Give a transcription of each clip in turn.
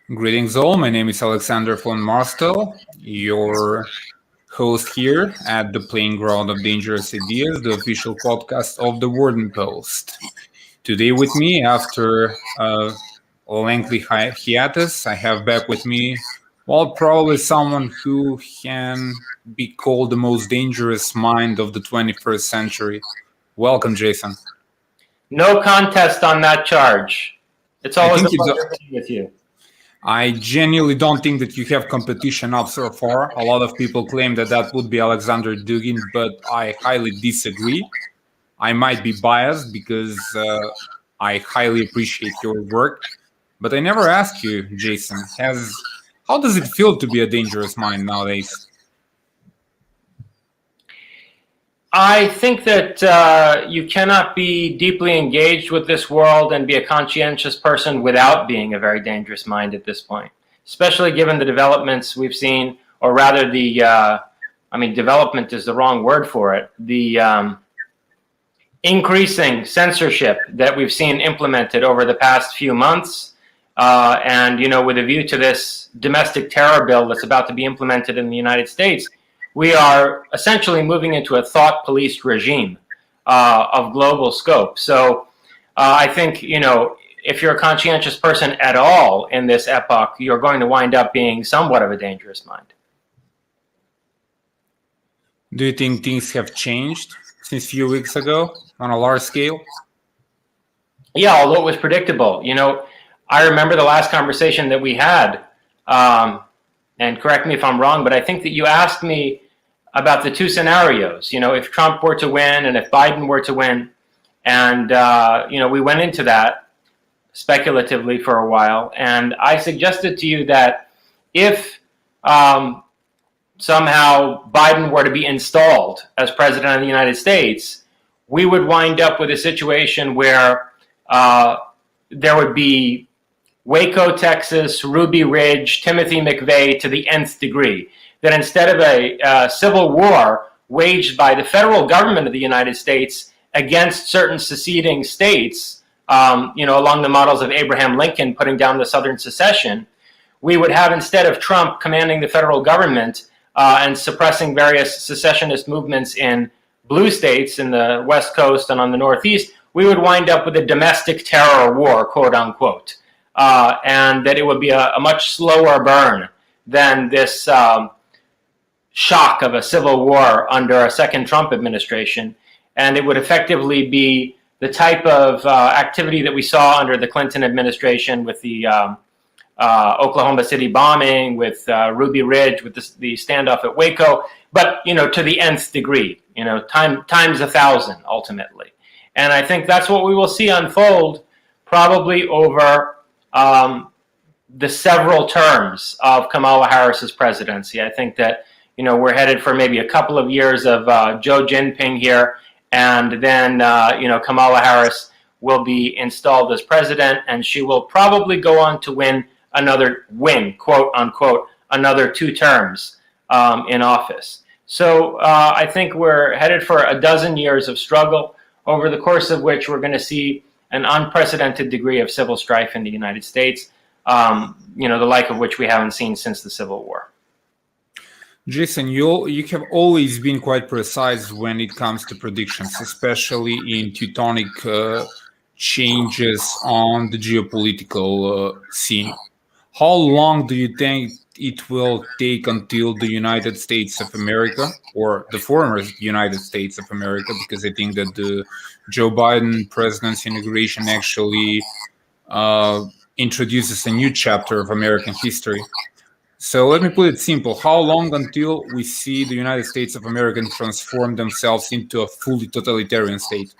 Greetings all, my name is Alexander von Marstel, your host here at the Playing Ground of Dangerous Ideas, the official podcast of the Warden Post. Today with me, after a lengthy hiatus, I have back with me, probably someone who can be called the most dangerous mind of the 21st century. Welcome, Jason. No contest on that charge. It's always a pleasure being with you. I genuinely don't think that you have competition up so far. A lot of people claim that would be Alexander Dugin, but I highly disagree. I might be biased because I highly appreciate your work, but I never asked you, Jason, how does it feel to be a dangerous mind nowadays? I think that you cannot be deeply engaged with this world and be a conscientious person without being a very dangerous mind at this point, especially given the developments we've seen, or rather development is the wrong word for it, the increasing censorship that we've seen implemented over the past few months, and, with a view to this domestic terror bill that's about to be implemented in the United States. We are essentially moving into a thought police regime of global scope. So I think, if you're a conscientious person at all in this epoch, you're going to wind up being somewhat of a dangerous mind. Do you think things have changed since a few weeks ago on a large scale? Yeah, although it was predictable. I remember the last conversation that we had, and correct me if I'm wrong, but I think that you asked me about the two scenarios, if Trump were to win and if Biden were to win. And, we went into that speculatively for a while. And I suggested to you that if somehow Biden were to be installed as president of the United States, we would wind up with a situation where there would be Waco, Texas, Ruby Ridge, Timothy McVeigh to the nth degree. That instead of a civil war waged by the federal government of the United States against certain seceding states, along the models of Abraham Lincoln putting down the Southern secession, we would have, instead of Trump commanding the federal government and suppressing various secessionist movements in blue states in the West Coast and on the Northeast, we would wind up with a domestic terror war, quote unquote, and that it would be a much slower burn than this shock of a civil war under a second Trump administration. And it would effectively be the type of activity that we saw under the Clinton administration with the Oklahoma City bombing, with Ruby Ridge, with the standoff at Waco, but, to the nth degree, times 1,000 ultimately. And I think that's what we will see unfold probably over the several terms of Kamala Harris's presidency. I think that we're headed for maybe a couple of years of Joe Jinping here, and then, Kamala Harris will be installed as president, and she will probably go on to win, quote unquote, another 2 terms in office. So I think we're headed for a dozen years of struggle, over the course of which we're going to see an unprecedented degree of civil strife in the United States, the like of which we haven't seen since the Civil War. Jason, you have always been quite precise when it comes to predictions, especially in tectonic changes on the geopolitical scene. How long do you think it will take until the United States of America, or the former United States of America, because I think that the Joe Biden presidency inauguration actually introduces a new chapter of American history. So let me put it simple. How long until we see the United States of America transform themselves into a fully totalitarian state?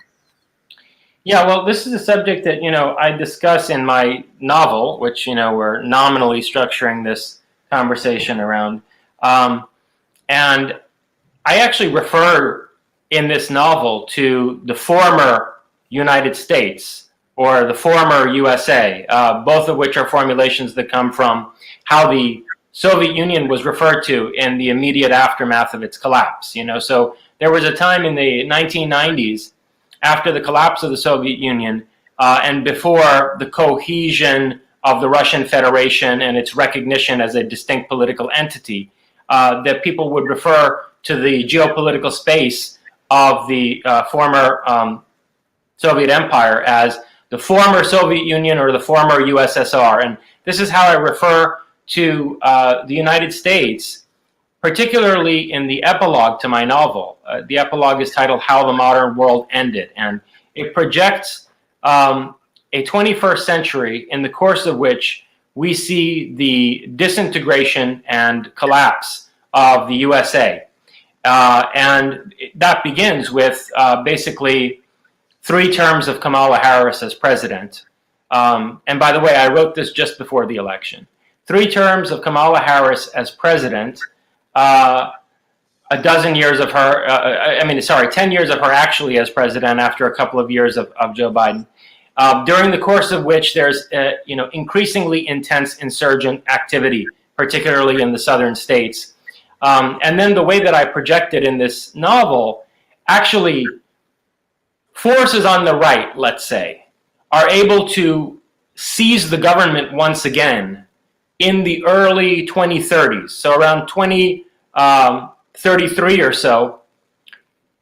Yeah, well, this is a subject that, I discuss in my novel, which, we're nominally structuring this conversation around. And I actually refer in this novel to the former United States, or the former USA, both of which are formulations that come from how the Soviet Union was referred to in the immediate aftermath of its collapse. So there was a time in the 1990s, after the collapse of the Soviet Union, and before the cohesion of the Russian Federation and its recognition as a distinct political entity, that people would refer to the geopolitical space of the former Soviet Empire as the former Soviet Union or the former USSR. And this is how I refer to the United States, particularly in the epilogue to my novel. The epilogue is titled How the Modern World Ended, and it projects a 21st century in the course of which we see the disintegration and collapse of the USA. And that begins with basically 3 terms of Kamala Harris as president. And by the way, I wrote this just before the election. 3 terms of Kamala Harris as president, a dozen years of her, 10 years of her actually as president after a couple of years of Joe Biden, during the course of which there's increasingly intense insurgent activity, particularly in the southern states. And then the way that I project it in this novel, actually forces on the right, let's say, are able to seize the government once again in the early 2030s. So around 2033 or so,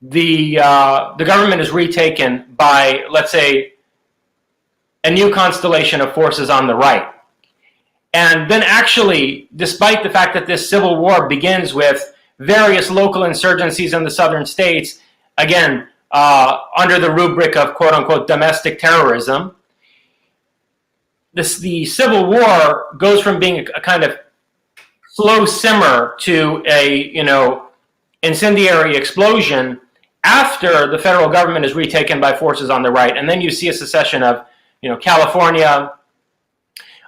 the government is retaken by, let's say, a new constellation of forces on the right. And then actually, despite the fact that this civil war begins with various local insurgencies in the southern states, again, under the rubric of quote-unquote domestic terrorism, the civil war goes from being a kind of slow simmer to a incendiary explosion after the federal government is retaken by forces on the right. And then you see a secession of California,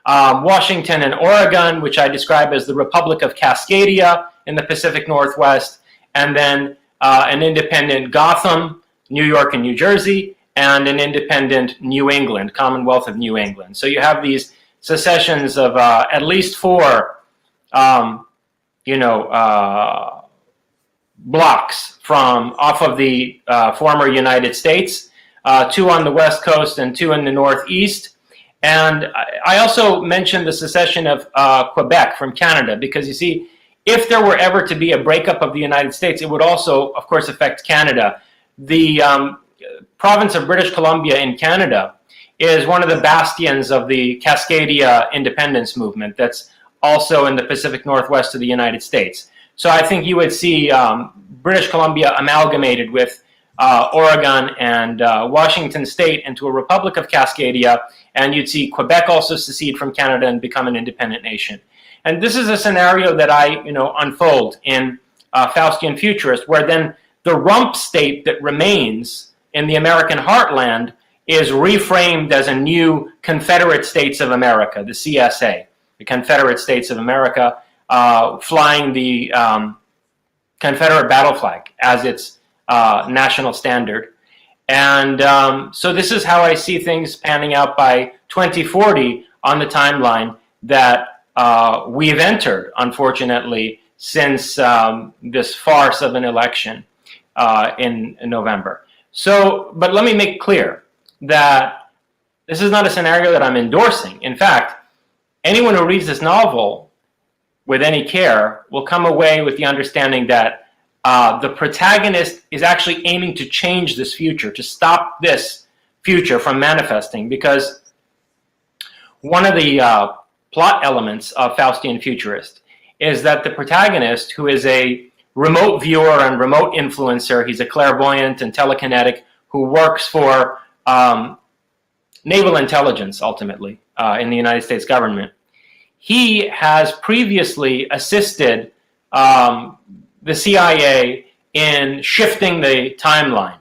Washington, and Oregon, which I describe as the Republic of Cascadia in the Pacific Northwest, and then an independent Gotham, New York and New Jersey, and an independent New England, Commonwealth of New England. So you have these secessions of at least 4, blocks from off of the former United States, 2 on the West Coast and 2 in the Northeast. And I also mentioned the secession of Quebec from Canada, because you see, if there were ever to be a breakup of the United States, it would also, of course, affect Canada. The province of British Columbia in Canada is one of the bastions of the Cascadia independence movement that's also in the Pacific Northwest of the United States. So I think you would see British Columbia amalgamated with Oregon and Washington State into a Republic of Cascadia, and you'd see Quebec also secede from Canada and become an independent nation. And this is a scenario that I unfold in Faustian Futurist, where then the rump state that remains in the American heartland is reframed as a new Confederate States of America, the CSA, the Confederate States of America, flying the Confederate battle flag as its national standard. And so this is how I see things panning out by 2040 on the timeline that we've entered, unfortunately, since this farce of an election in November. So, but let me make clear that this is not a scenario that I'm endorsing. In fact, anyone who reads this novel with any care will come away with the understanding that the protagonist is actually aiming to change this future, to stop this future from manifesting, because one of the plot elements of Faustian Futurist is that the protagonist, who is a remote viewer and remote influencer, he's a clairvoyant and telekinetic who works for naval intelligence, ultimately, in the United States government. He has previously assisted the CIA in shifting the timeline.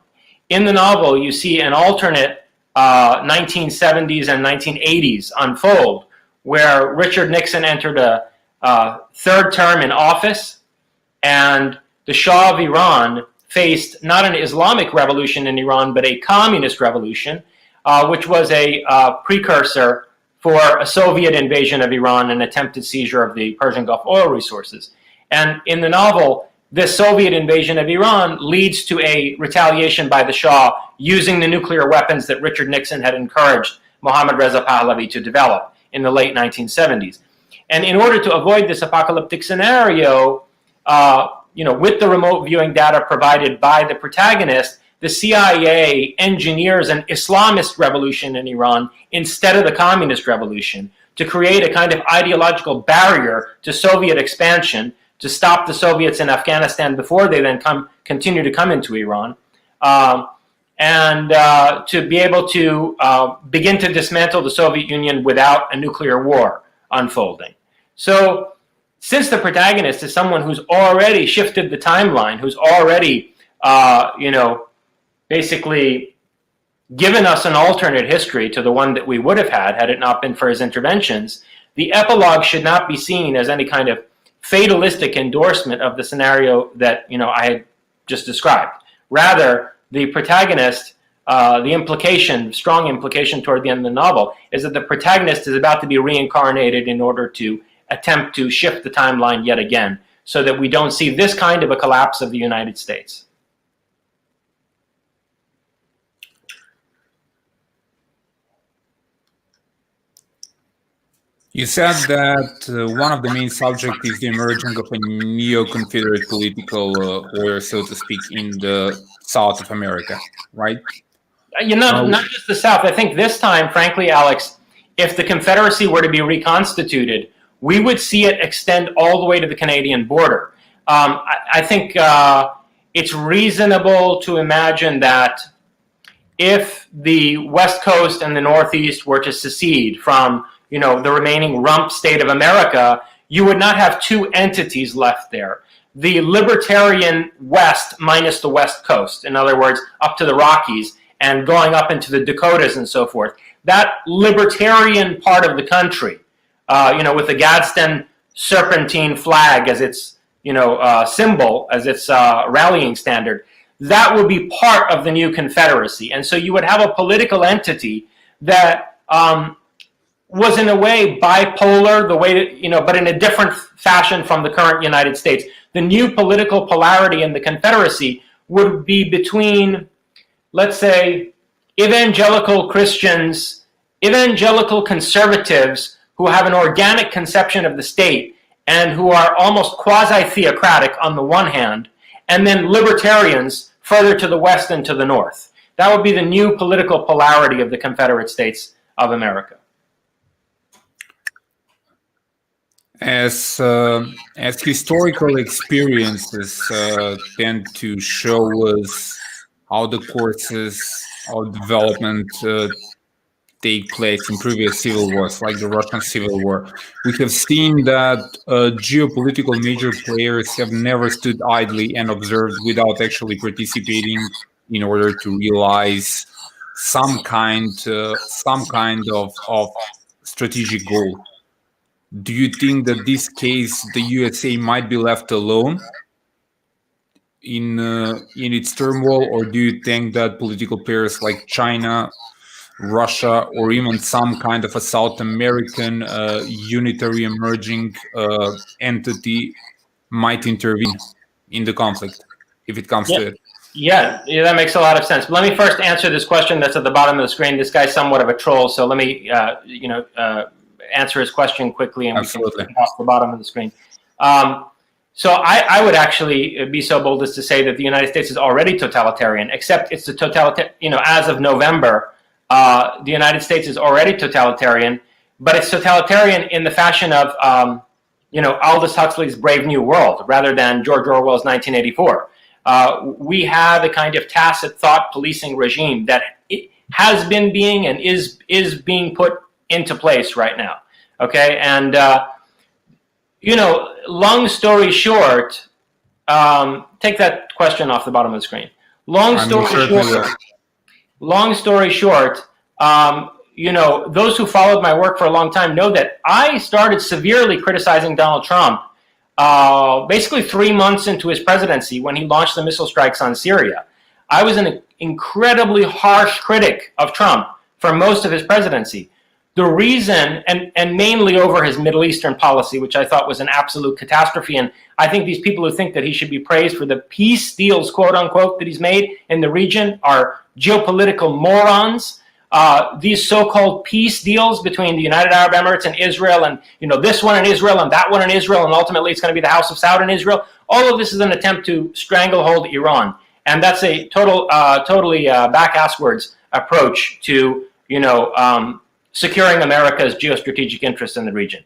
In the novel, you see an alternate 1970s and 1980s unfold, where Richard Nixon entered a third term in office, and the Shah of Iran faced not an Islamic revolution in Iran, but a communist revolution, which was a precursor for a Soviet invasion of Iran and attempted seizure of the Persian Gulf oil resources. And in the novel, this Soviet invasion of Iran leads to a retaliation by the Shah using the nuclear weapons that Richard Nixon had encouraged Mohammad Reza Pahlavi to develop. in the late 1970s. And in order to avoid this apocalyptic scenario, with the remote viewing data provided by the protagonist, the CIA engineers an Islamist revolution in Iran instead of the communist revolution to create a kind of ideological barrier to Soviet expansion, to stop the Soviets in Afghanistan before they then continue to come into Iran, and to be able to begin to dismantle the Soviet Union without a nuclear war unfolding. So since the protagonist is someone who's already shifted the timeline, who's already, basically given us an alternate history to the one that we would have had it not been for his interventions, the epilogue should not be seen as any kind of fatalistic endorsement of the scenario that, I had just described. Rather, the protagonist, the strong implication toward the end of the novel, is that the protagonist is about to be reincarnated in order to attempt to shift the timeline yet again, so that we don't see this kind of a collapse of the United States. You said that one of the main subjects is the emerging of a neo-Confederate political order, so to speak, in the South of America, right? Not just the South. I think this time, frankly, Alex, if the Confederacy were to be reconstituted, we would see it extend all the way to the Canadian border. I think it's reasonable to imagine that if the West Coast and the Northeast were to secede from the remaining rump state of America, you would not have two entities left there. The libertarian West minus the West Coast, in other words, up to the Rockies and going up into the Dakotas and so forth. That libertarian part of the country, with the Gadsden Serpentine flag as its, symbol, as its rallying standard, that would be part of the new Confederacy. And so you would have a political entity that was in a way bipolar, the way that, but in a different fashion from the current United States. The new political polarity in the Confederacy would be between, let's say, evangelical Christians, evangelical conservatives who have an organic conception of the state and who are almost quasi-theocratic on the one hand, and then libertarians further to the west and to the north. That would be the new political polarity of the Confederate States of America. As historical experiences tend to show us how the courses of development take place in previous civil wars, like the Russian Civil War, we have seen that geopolitical major players have never stood idly and observed without actually participating in order to realize some kind of strategic goal. Do you think that this case, the USA might be left alone in its turmoil, or do you think that political players like China, Russia, or even some kind of a South American unitary emerging entity might intervene in the conflict if it comes to it? Yeah, that makes a lot of sense. But let me first answer this question that's at the bottom of the screen. This guy's somewhat of a troll, so let me answer his question quickly, and Absolutely. We can off the bottom of the screen. So I would actually be so bold as to say that the United States is already totalitarian, except it's the totalitarian, as of November, the United States is already totalitarian, but it's totalitarian in the fashion of, Aldous Huxley's Brave New World, rather than George Orwell's 1984. We have a kind of tacit thought policing regime that has been being and is being put into place right now. Okay, and long story short, take that question off the bottom of the screen. Long story short, those who followed my work for a long time know that I started severely criticizing Donald Trump basically 3 months into his presidency when he launched the missile strikes on Syria. I was an incredibly harsh critic of Trump for most of his presidency. The reason, and mainly over his Middle Eastern policy, which I thought was an absolute catastrophe, and I think these people who think that he should be praised for the peace deals, quote unquote, that he's made in the region are geopolitical morons. these so-called peace deals between the United Arab Emirates and Israel, and this one in Israel and that one in Israel, and ultimately it's going to be the House of Saud in Israel. All of this is an attempt to stranglehold Iran, and that's a totally back-asswards approach to securing America's geostrategic interests in the region.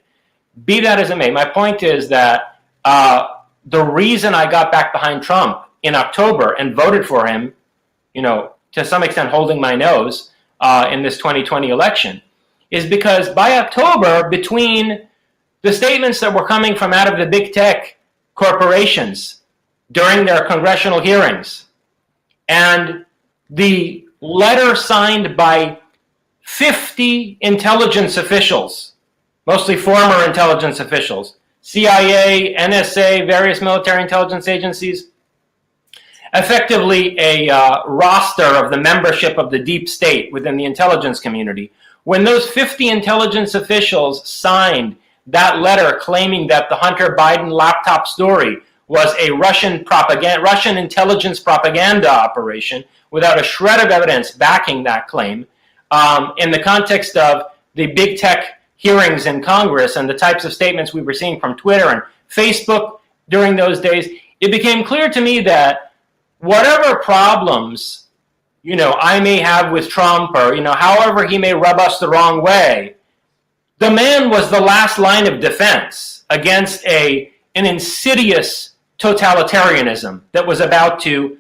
Be that as it may, my point is that the reason I got back behind Trump in October and voted for him, to some extent holding my nose in this 2020 election, is because by October, between the statements that were coming from out of the big tech corporations during their congressional hearings and the letter signed by 50 intelligence officials, mostly former intelligence officials, CIA, NSA, various military intelligence agencies, effectively a roster of the membership of the deep state within the intelligence community. When those 50 intelligence officials signed that letter claiming that the Hunter Biden laptop story was a Russian intelligence propaganda operation without a shred of evidence backing that claim, in the context of the big tech hearings in Congress and the types of statements we were seeing from Twitter and Facebook during those days, it became clear to me that whatever problems, I may have with Trump, or, however he may rub us the wrong way, the man was the last line of defense against an insidious totalitarianism that was about to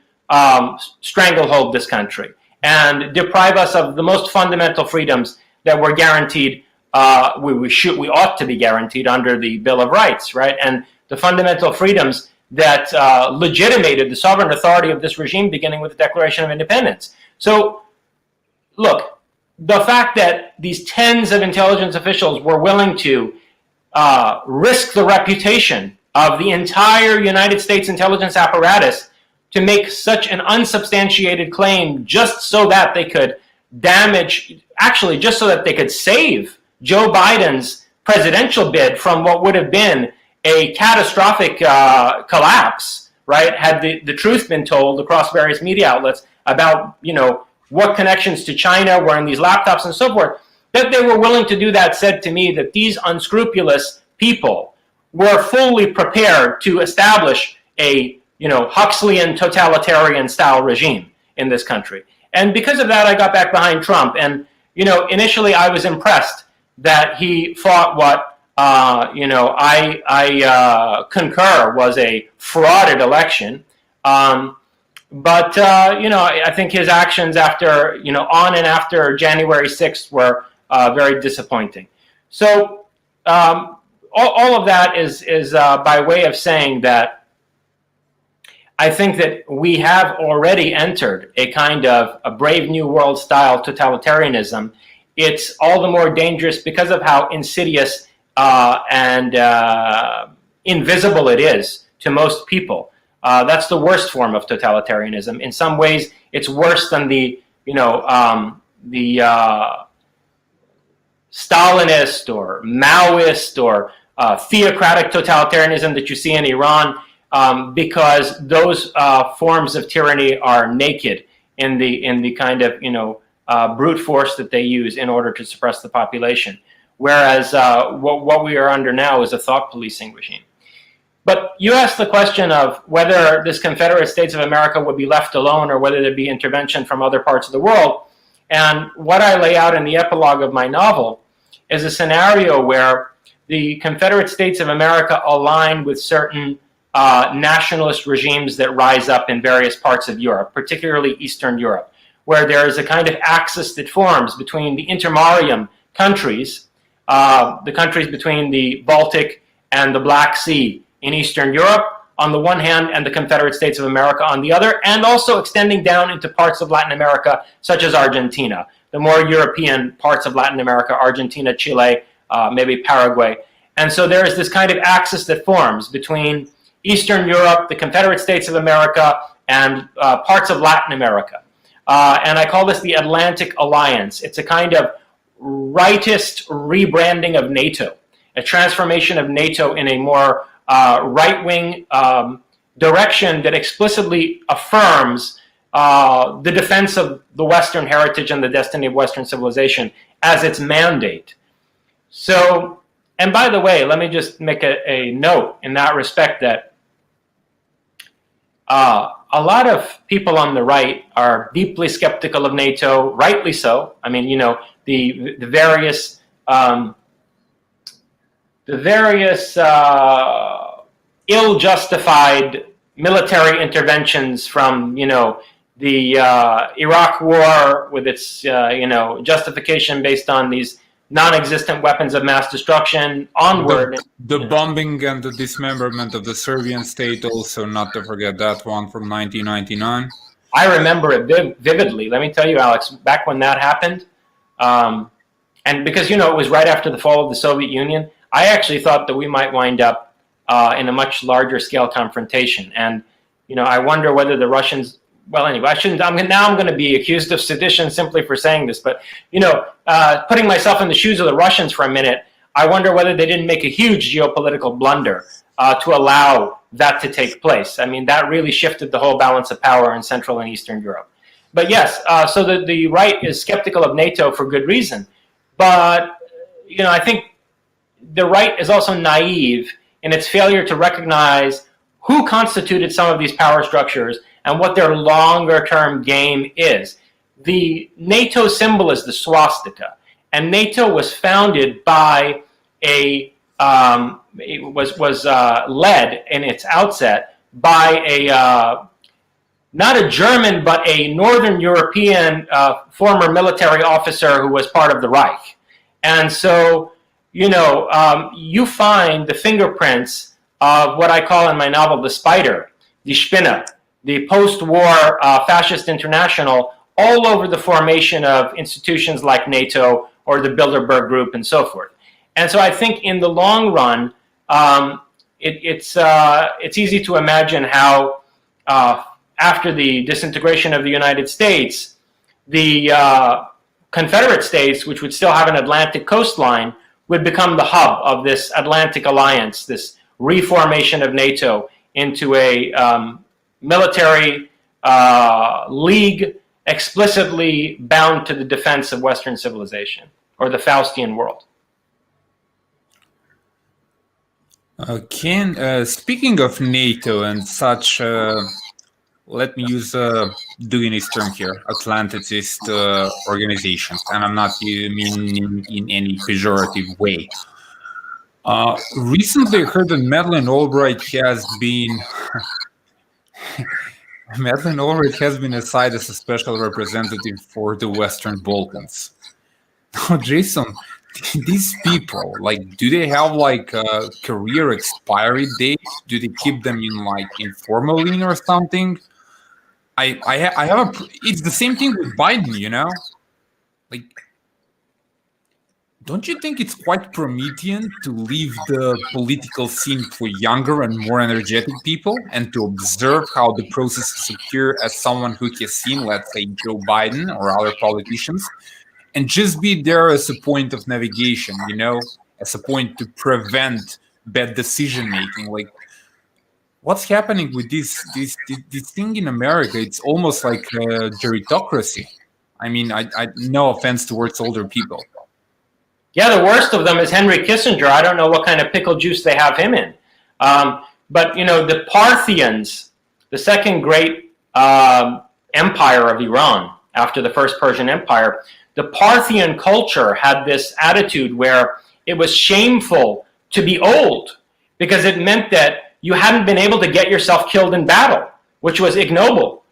stranglehold this country and deprive us of the most fundamental freedoms that were guaranteed, we ought to be guaranteed under the Bill of Rights, right? And the fundamental freedoms that legitimated the sovereign authority of this regime, beginning with the Declaration of Independence. So, look, the fact that these tens of intelligence officials were willing to risk the reputation of the entire United States intelligence apparatus to make such an unsubstantiated claim just so that they could just so that they could save Joe Biden's presidential bid from what would have been a catastrophic collapse, right? Had the truth been told across various media outlets about, what connections to China were in these laptops and so forth, that they were willing to do that said to me that these unscrupulous people were fully prepared to establish a, Huxleyan totalitarian style regime in this country. And because of that, I got back behind Trump. And, initially I was impressed that he fought what, I concur was a frauded election. But I think his actions after, on and after January 6th were very disappointing. So all of that is by way of saying that I think that we have already entered a kind of a Brave New World style totalitarianism. It's all the more dangerous because of how insidious and invisible it is to most people. That's the worst form of totalitarianism. In some ways, it's worse than the Stalinist or Maoist or theocratic totalitarianism that you see in Iran, because those forms of tyranny are naked in the kind of brute force that they use in order to suppress the population. Whereas what we are under now is a thought policing regime. But you asked the question of whether this Confederate States of America would be left alone or whether there'd be intervention from other parts of the world. And what I lay out in the epilogue of my novel is a scenario where the Confederate States of America align with certain nationalist regimes that rise up in various parts of Europe, particularly Eastern Europe, where there is a kind of axis that forms between the intermarium countries, the countries between the Baltic and the Black Sea in Eastern Europe on the one hand and the Confederate States of America on the other, and also extending down into parts of Latin America, such as Argentina, the more European parts of Latin America, Argentina, Chile, maybe Paraguay. And so there is this kind of axis that forms between Eastern Europe, the Confederate States of America, and parts of Latin America. And I call this the Atlantic Alliance. It's a kind of rightist rebranding of NATO, a transformation of NATO in a more right-wing direction that explicitly affirms the defense of the Western heritage and the destiny of Western civilization as its mandate. So, and by the way, let me just make a note in that respect that a lot of people on the right are deeply skeptical of NATO, rightly so. I mean, the various ill-justified military interventions from, the Iraq War with its, justification based on these non-existent weapons of mass destruction onward. The bombing and the dismemberment of the Serbian state also, not to forget that one from 1999. I remember it vividly. Let me tell you, Alex, back when that happened, and because, it was right after the fall of the Soviet Union, I actually thought that we might wind up in a much larger scale confrontation. And, I wonder whether the Russians, well, anyway, I'm going to be accused of sedition simply for saying this, but, putting myself in the shoes of the Russians for a minute, I wonder whether they didn't make a huge geopolitical blunder to allow that to take place. I mean, that really shifted the whole balance of power in Central and Eastern Europe. But yes, so the right is skeptical of NATO for good reason. But, I think the right is also naive in its failure to recognize who constituted some of these power structures and what their longer-term game is. The NATO symbol is the swastika, and NATO was founded by it was led in its outset by not a German, but a Northern European former military officer who was part of the Reich. And so, you find the fingerprints of what I call in my novel the Spider, the Spinne, the post-war fascist international, all over the formation of institutions like NATO or the Bilderberg Group and so forth. And so I think in the long run, it's easy to imagine how after the disintegration of the United States, the Confederate States, which would still have an Atlantic coastline, would become the hub of this Atlantic alliance, this reformation of NATO into a military league explicitly bound to the defense of Western civilization, or the Faustian world. Ken, speaking of NATO and such, let me use doing this term here, Atlantist organizations, and I'm not meaning in any pejorative way. Recently, I heard that Madeleine Albright has been assigned as a special representative for the Western Balkans. Now, Jason, these people, do they have a career expiry date? Do they keep them in formalin or something? It's the same thing with Biden, don't you think it's quite Promethean to leave the political scene for younger and more energetic people and to observe how the processes occur as someone who has seen, let's say, Joe Biden or other politicians, and just be there as a point of navigation, as a point to prevent bad decision-making? What's happening with this thing in America? It's almost like a gerontocracy. I mean, I no offense towards older people. Yeah, the worst of them is Henry Kissinger. I don't know what kind of pickle juice they have him in. But, the Parthians, the second great empire of Iran after the first Persian Empire, the Parthian culture had this attitude where it was shameful to be old because it meant that you hadn't been able to get yourself killed in battle, which was ignoble.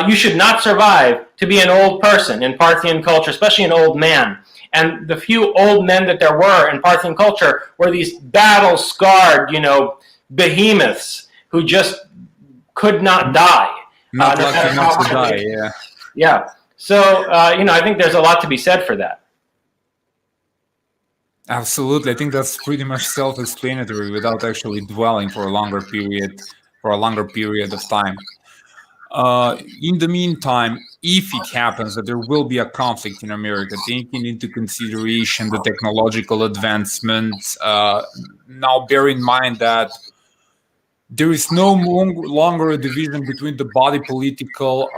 You should not survive to be an old person in Parthian culture, especially an old man. And the few old men that there were in Parthian culture were these battle-scarred, behemoths who just could not die. Not lucky enough to die, yeah. Yeah. So, I think there's a lot to be said for that. Absolutely. I think that's pretty much self-explanatory without actually dwelling for a longer period of time. In the meantime, if it happens that there will be a conflict in America, taking into consideration the technological advancements, now bear in mind that there is no longer a division between the body political,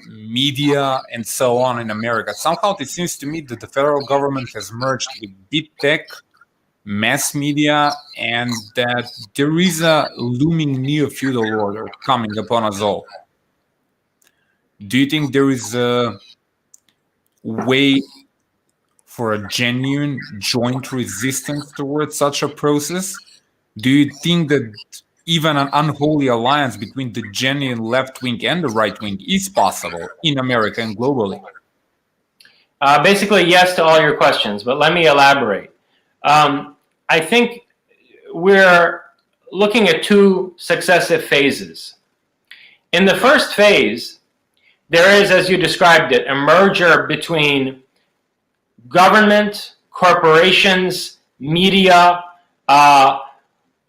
media, and so on in America. Somehow it seems to me that the federal government has merged with big tech, mass media, and that there is a looming neo-feudal order coming upon us all. Do you think there is a way for a genuine joint resistance towards such a process? Do you think that even an unholy alliance between the genuine left wing and the right wing is possible in America and globally? Basically, yes to all your questions, but let me elaborate. I think we're looking at two successive phases. In the first phase, there is, as you described it, a merger between government, corporations, media,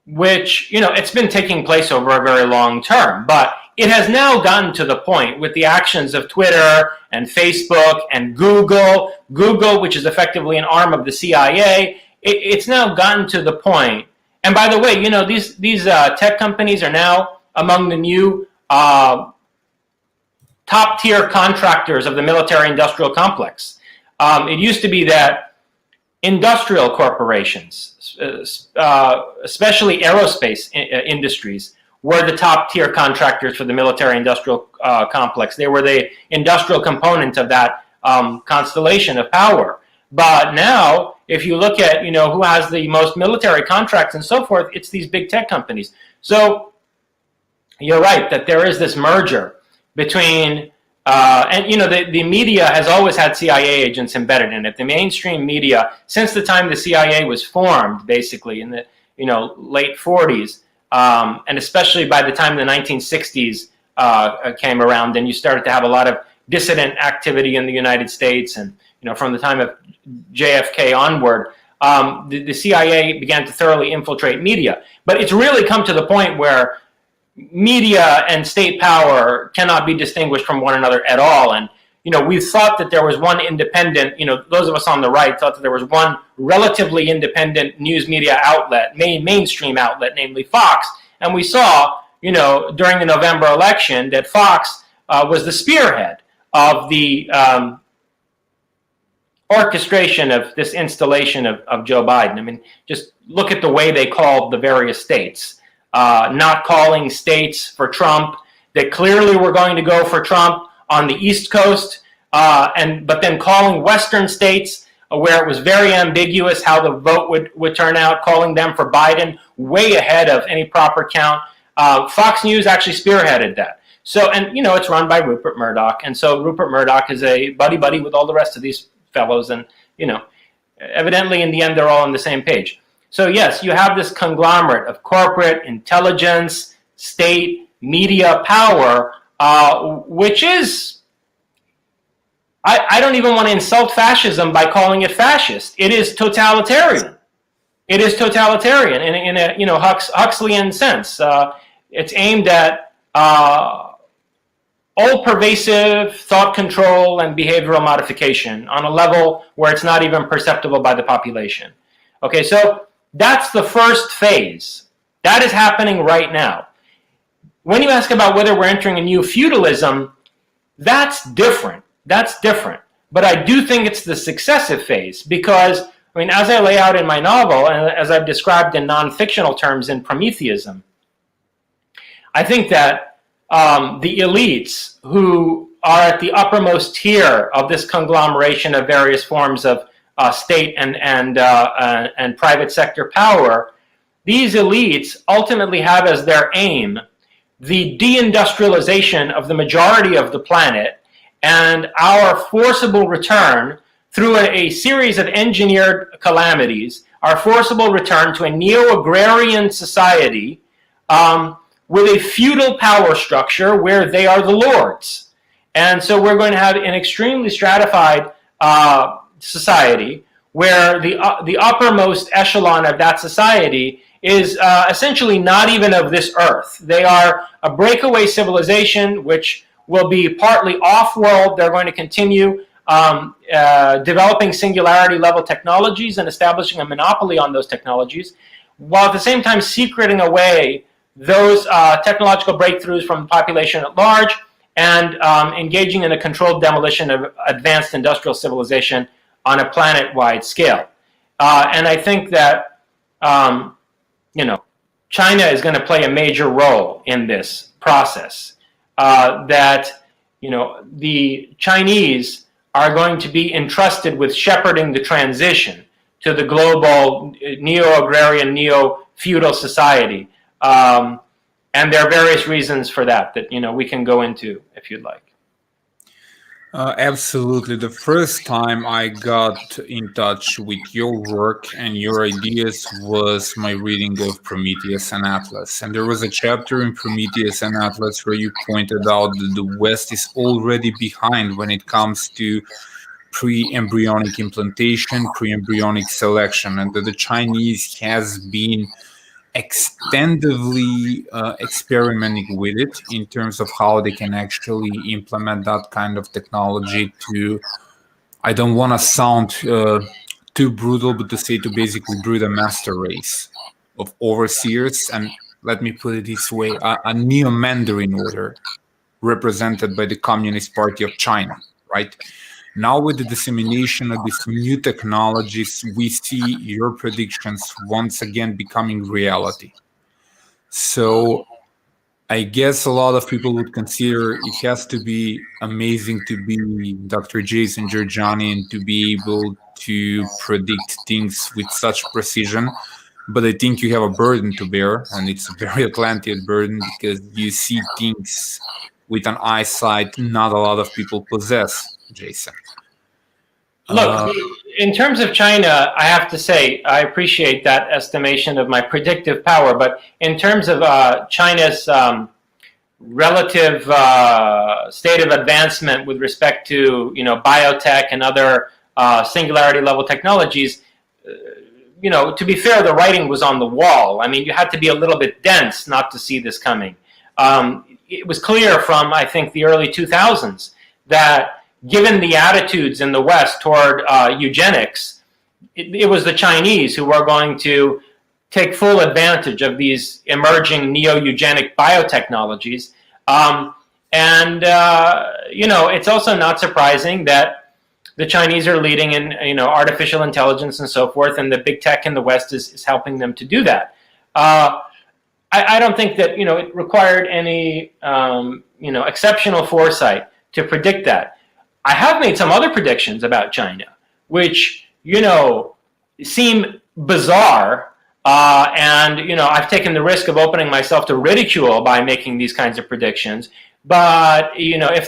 which, it's been taking place over a very long term, but it has now gotten to the point with the actions of Twitter and Facebook and Google, which is effectively an arm of the CIA. It's now gotten to the point. And by the way, these tech companies are now among the new top-tier contractors of the military-industrial complex. It used to be that industrial corporations, especially aerospace industries, were the top-tier contractors for the military-industrial complex. They were the industrial component of that constellation of power. But now, if you look at who has the most military contracts and so forth, it's these big tech companies. So you're right that there is this merger between the media has always had CIA agents embedded in it. The mainstream media, since the time the CIA was formed, basically in the late 40s, and especially by the time the 1960s came around, and you started to have a lot of dissident activity in the United States, and from the time of JFK onward, the CIA began to thoroughly infiltrate media. But it's really come to the point where media and state power cannot be distinguished from one another at all. And, we thought that there was one independent, those of us on the right thought that there was one relatively independent news media outlet, mainstream outlet, namely Fox. And we saw, during the November election that Fox was the spearhead of the orchestration of this installation of Joe Biden. I mean, just look at the way they called the various states. Not calling states for Trump that clearly were going to go for Trump on the East Coast, but then calling Western states where it was very ambiguous how the vote would turn out, calling them for Biden way ahead of any proper count. Fox News actually spearheaded that. So, and it's run by Rupert Murdoch, and so Rupert Murdoch is a buddy with all the rest of these fellows, and evidently in the end they're all on the same page. So yes, you have this conglomerate of corporate intelligence, state, media power, which is, I don't even want to insult fascism by calling it fascist. It is totalitarian. It is totalitarian in a Huxleyan sense. It's aimed at all-pervasive thought control and behavioral modification on a level where it's not even perceptible by the population. Okay, so that's the first phase. That is happening right now. When you ask about whether we're entering a new feudalism, that's different. That's different. But I do think it's the successive phase because, as I lay out in my novel, and as I've described in non-fictional terms in Prometheism, I think that the elites who are at the uppermost tier of this conglomeration of various forms of state and private sector power, these elites ultimately have as their aim the deindustrialization of the majority of the planet and our forcible return through a series of engineered calamities, our forcible return to a neo-agrarian society with a feudal power structure where they are the lords. And so we're going to have an extremely stratified society where the uppermost echelon of that society is essentially not even of this earth. They are a breakaway civilization which will be partly off-world. They're going to continue developing singularity level technologies and establishing a monopoly on those technologies, while at the same time secreting away those technological breakthroughs from the population at large and engaging in a controlled demolition of advanced industrial civilization on a planet-wide scale. And I think that, China is going to play a major role in this process. That, the Chinese are going to be entrusted with shepherding the transition to the global neo-agrarian, neo-feudal society. And there are various reasons for that we can go into if you'd like. Absolutely. The first time I got in touch with your work and your ideas was my reading of Prometheus and Atlas. And there was a chapter in Prometheus and Atlas where you pointed out that the West is already behind when it comes to pre-embryonic implantation, pre-embryonic selection, and that the Chinese has been extensively experimenting with it in terms of how they can actually implement that kind of technology to, I don't want to sound too brutal, but to say to basically breed a master race of overseers, and let me put it this way, a neo-Mandarin order represented by the Communist Party of China, right? Now with the dissemination of these new technologies, we see your predictions once again becoming reality. So I guess a lot of people would consider it has to be amazing to be Dr. Jason Jorjani and to be able to predict things with such precision. But I think you have a burden to bear, and it's a very Atlantean burden because you see things with an eyesight not a lot of people possess. Jason. Look, in terms of China, I have to say I appreciate that estimation of my predictive power. But in terms of China's relative state of advancement with respect to biotech and other singularity level technologies, to be fair, the writing was on the wall. I mean, you had to be a little bit dense not to see this coming. It was clear from, I think, the early 2000s that given the attitudes in the West toward eugenics, it was the Chinese who were going to take full advantage of these emerging neo-eugenic biotechnologies. It's also not surprising that the Chinese are leading in artificial intelligence and so forth, and the big tech in the West is helping them to do that. I don't think that it required any exceptional foresight to predict that. I have made some other predictions about China, which, seem bizarre. I've taken the risk of opening myself to ridicule by making these kinds of predictions. But, if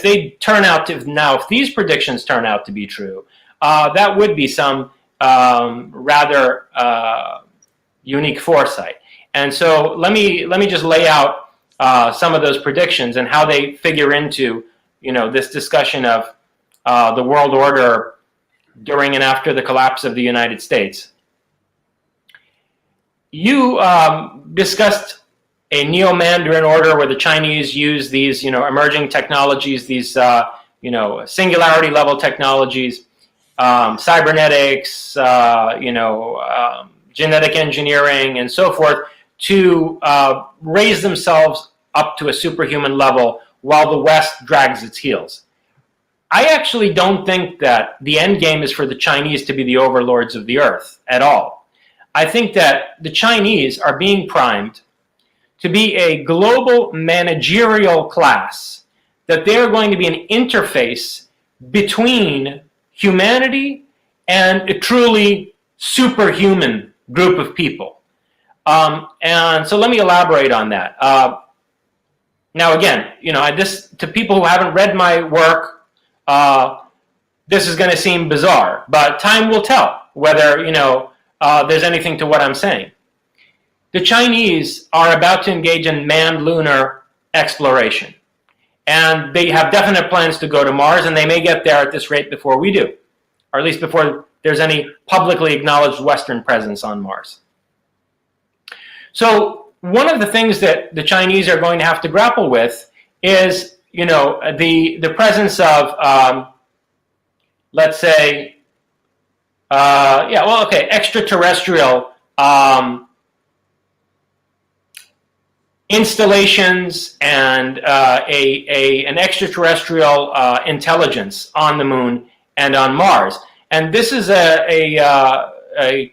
these predictions turn out to be true, that would be some rather unique foresight. And so let me just lay out some of those predictions and how they figure into, this discussion of the world order during and after the collapse of the United States. You discussed a neo-Mandarin order where the Chinese use these, emerging technologies, these, singularity level technologies, cybernetics, genetic engineering, and so forth, to raise themselves up to a superhuman level while the West drags its heels. I actually don't think that the end game is for the Chinese to be the overlords of the earth at all. I think that the Chinese are being primed to be a global managerial class, that they're going to be an interface between humanity and a truly superhuman group of people. And so let me elaborate on that. Now, again, to people who haven't read my work, this is going to seem bizarre, but time will tell whether, there's anything to what I'm saying. The Chinese are about to engage in manned lunar exploration, and they have definite plans to go to Mars, and they may get there at this rate before we do, or at least before there's any publicly acknowledged Western presence on Mars. So one of the things that the Chinese are going to have to grapple with is the presence of, let's say, extraterrestrial installations and an extraterrestrial intelligence on the moon and on Mars. And this is a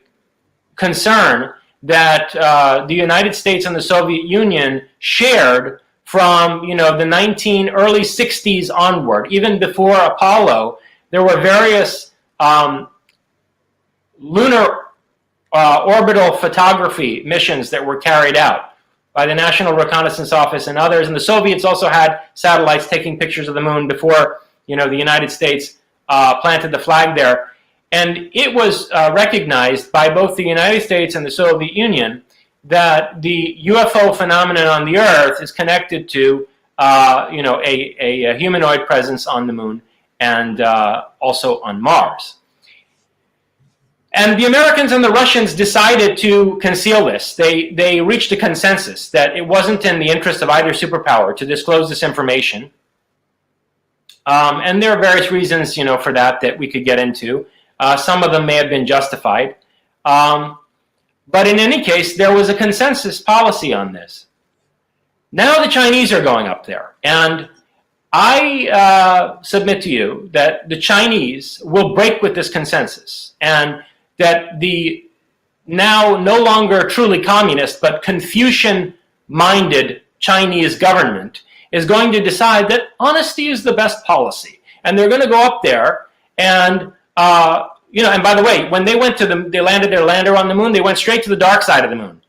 concern that the United States and the Soviet Union shared from the early 60s onward. Even before Apollo, there were various lunar orbital photography missions that were carried out by the National Reconnaissance Office and others. And the Soviets also had satellites taking pictures of the moon before the United States planted the flag there. And it was recognized by both the United States and the Soviet Union that the UFO phenomenon on the Earth is connected to a humanoid presence on the moon and also on Mars. And the Americans and the Russians decided to conceal this. They reached a consensus that it wasn't in the interest of either superpower to disclose this information. And there are various reasons, for that we could get into. Some of them may have been justified. But in any case, there was a consensus policy on this. Now the Chinese are going up there. And I submit to you that the Chinese will break with this consensus, and that the now no longer truly communist but Confucian-minded Chinese government is going to decide that honesty is the best policy. And they're going to go up there and, and by the way, when they landed their lander on the moon, they went straight to the dark side of the moon.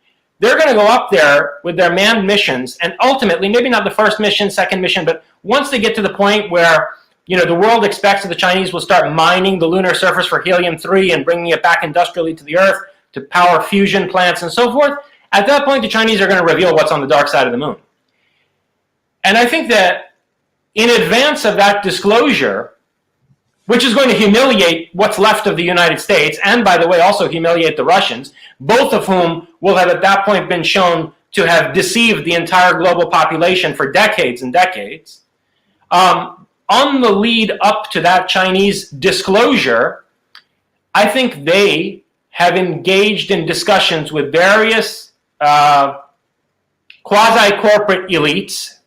They're going to go up there with their manned missions, and ultimately, maybe not the first mission, second mission, but once they get to the point where the world expects that the Chinese will start mining the lunar surface for helium-3 and bringing it back industrially to the Earth to power fusion plants and so forth, at that point, the Chinese are going to reveal what's on the dark side of the moon. And I think that in advance of that disclosure, which is going to humiliate what's left of the United States, and by the way, also humiliate the Russians, both of whom will have at that point been shown to have deceived the entire global population for decades and decades. On the lead up to that Chinese disclosure, I think they have engaged in discussions with various quasi-corporate elites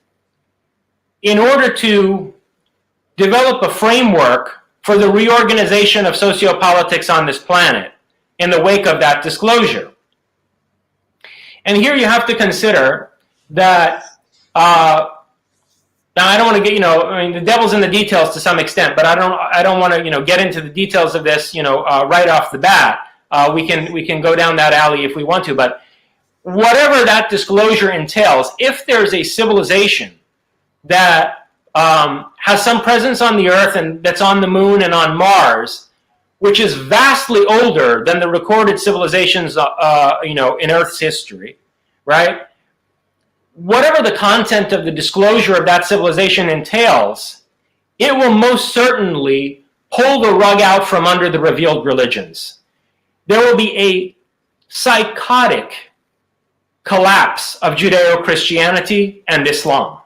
in order to develop a framework for the reorganization of sociopolitics on this planet in the wake of that disclosure. And here you have to consider that, now I don't want to get, the devil's in the details to some extent, but I don't want to, get into the details of this, right off the bat. We can go down that alley if we want to, but whatever that disclosure entails, if there's a civilization that has some presence on the Earth and that's on the moon and on Mars, which is vastly older than the recorded civilizations, in Earth's history, right? Whatever the content of the disclosure of that civilization entails, it will most certainly pull the rug out from under the revealed religions. There will be a psychotic collapse of Judeo-Christianity and Islam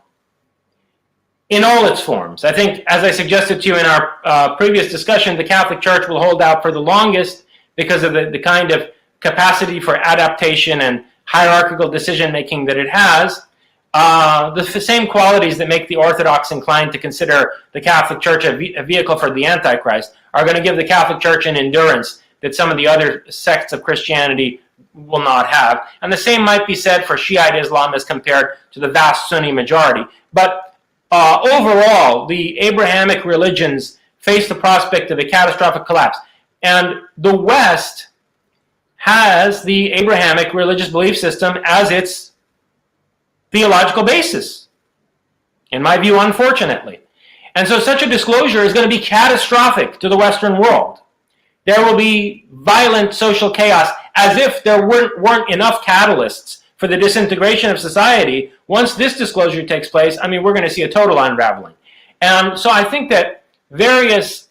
in all its forms. I think, as I suggested to you in our previous discussion, the Catholic Church will hold out for the longest because of the kind of capacity for adaptation and hierarchical decision-making that it has. The same qualities that make the Orthodox inclined to consider the Catholic Church a vehicle for the Antichrist are going to give the Catholic Church an endurance that some of the other sects of Christianity will not have. And the same might be said for Shiite Islam as compared to the vast Sunni majority. But overall, the Abrahamic religions face the prospect of a catastrophic collapse. And the West has the Abrahamic religious belief system as its theological basis, in my view, unfortunately. And so such a disclosure is going to be catastrophic to the Western world. There will be violent social chaos, as if there weren't enough catalysts for the disintegration of society. Once this disclosure takes place, we're going to see a total unraveling. And so I think that various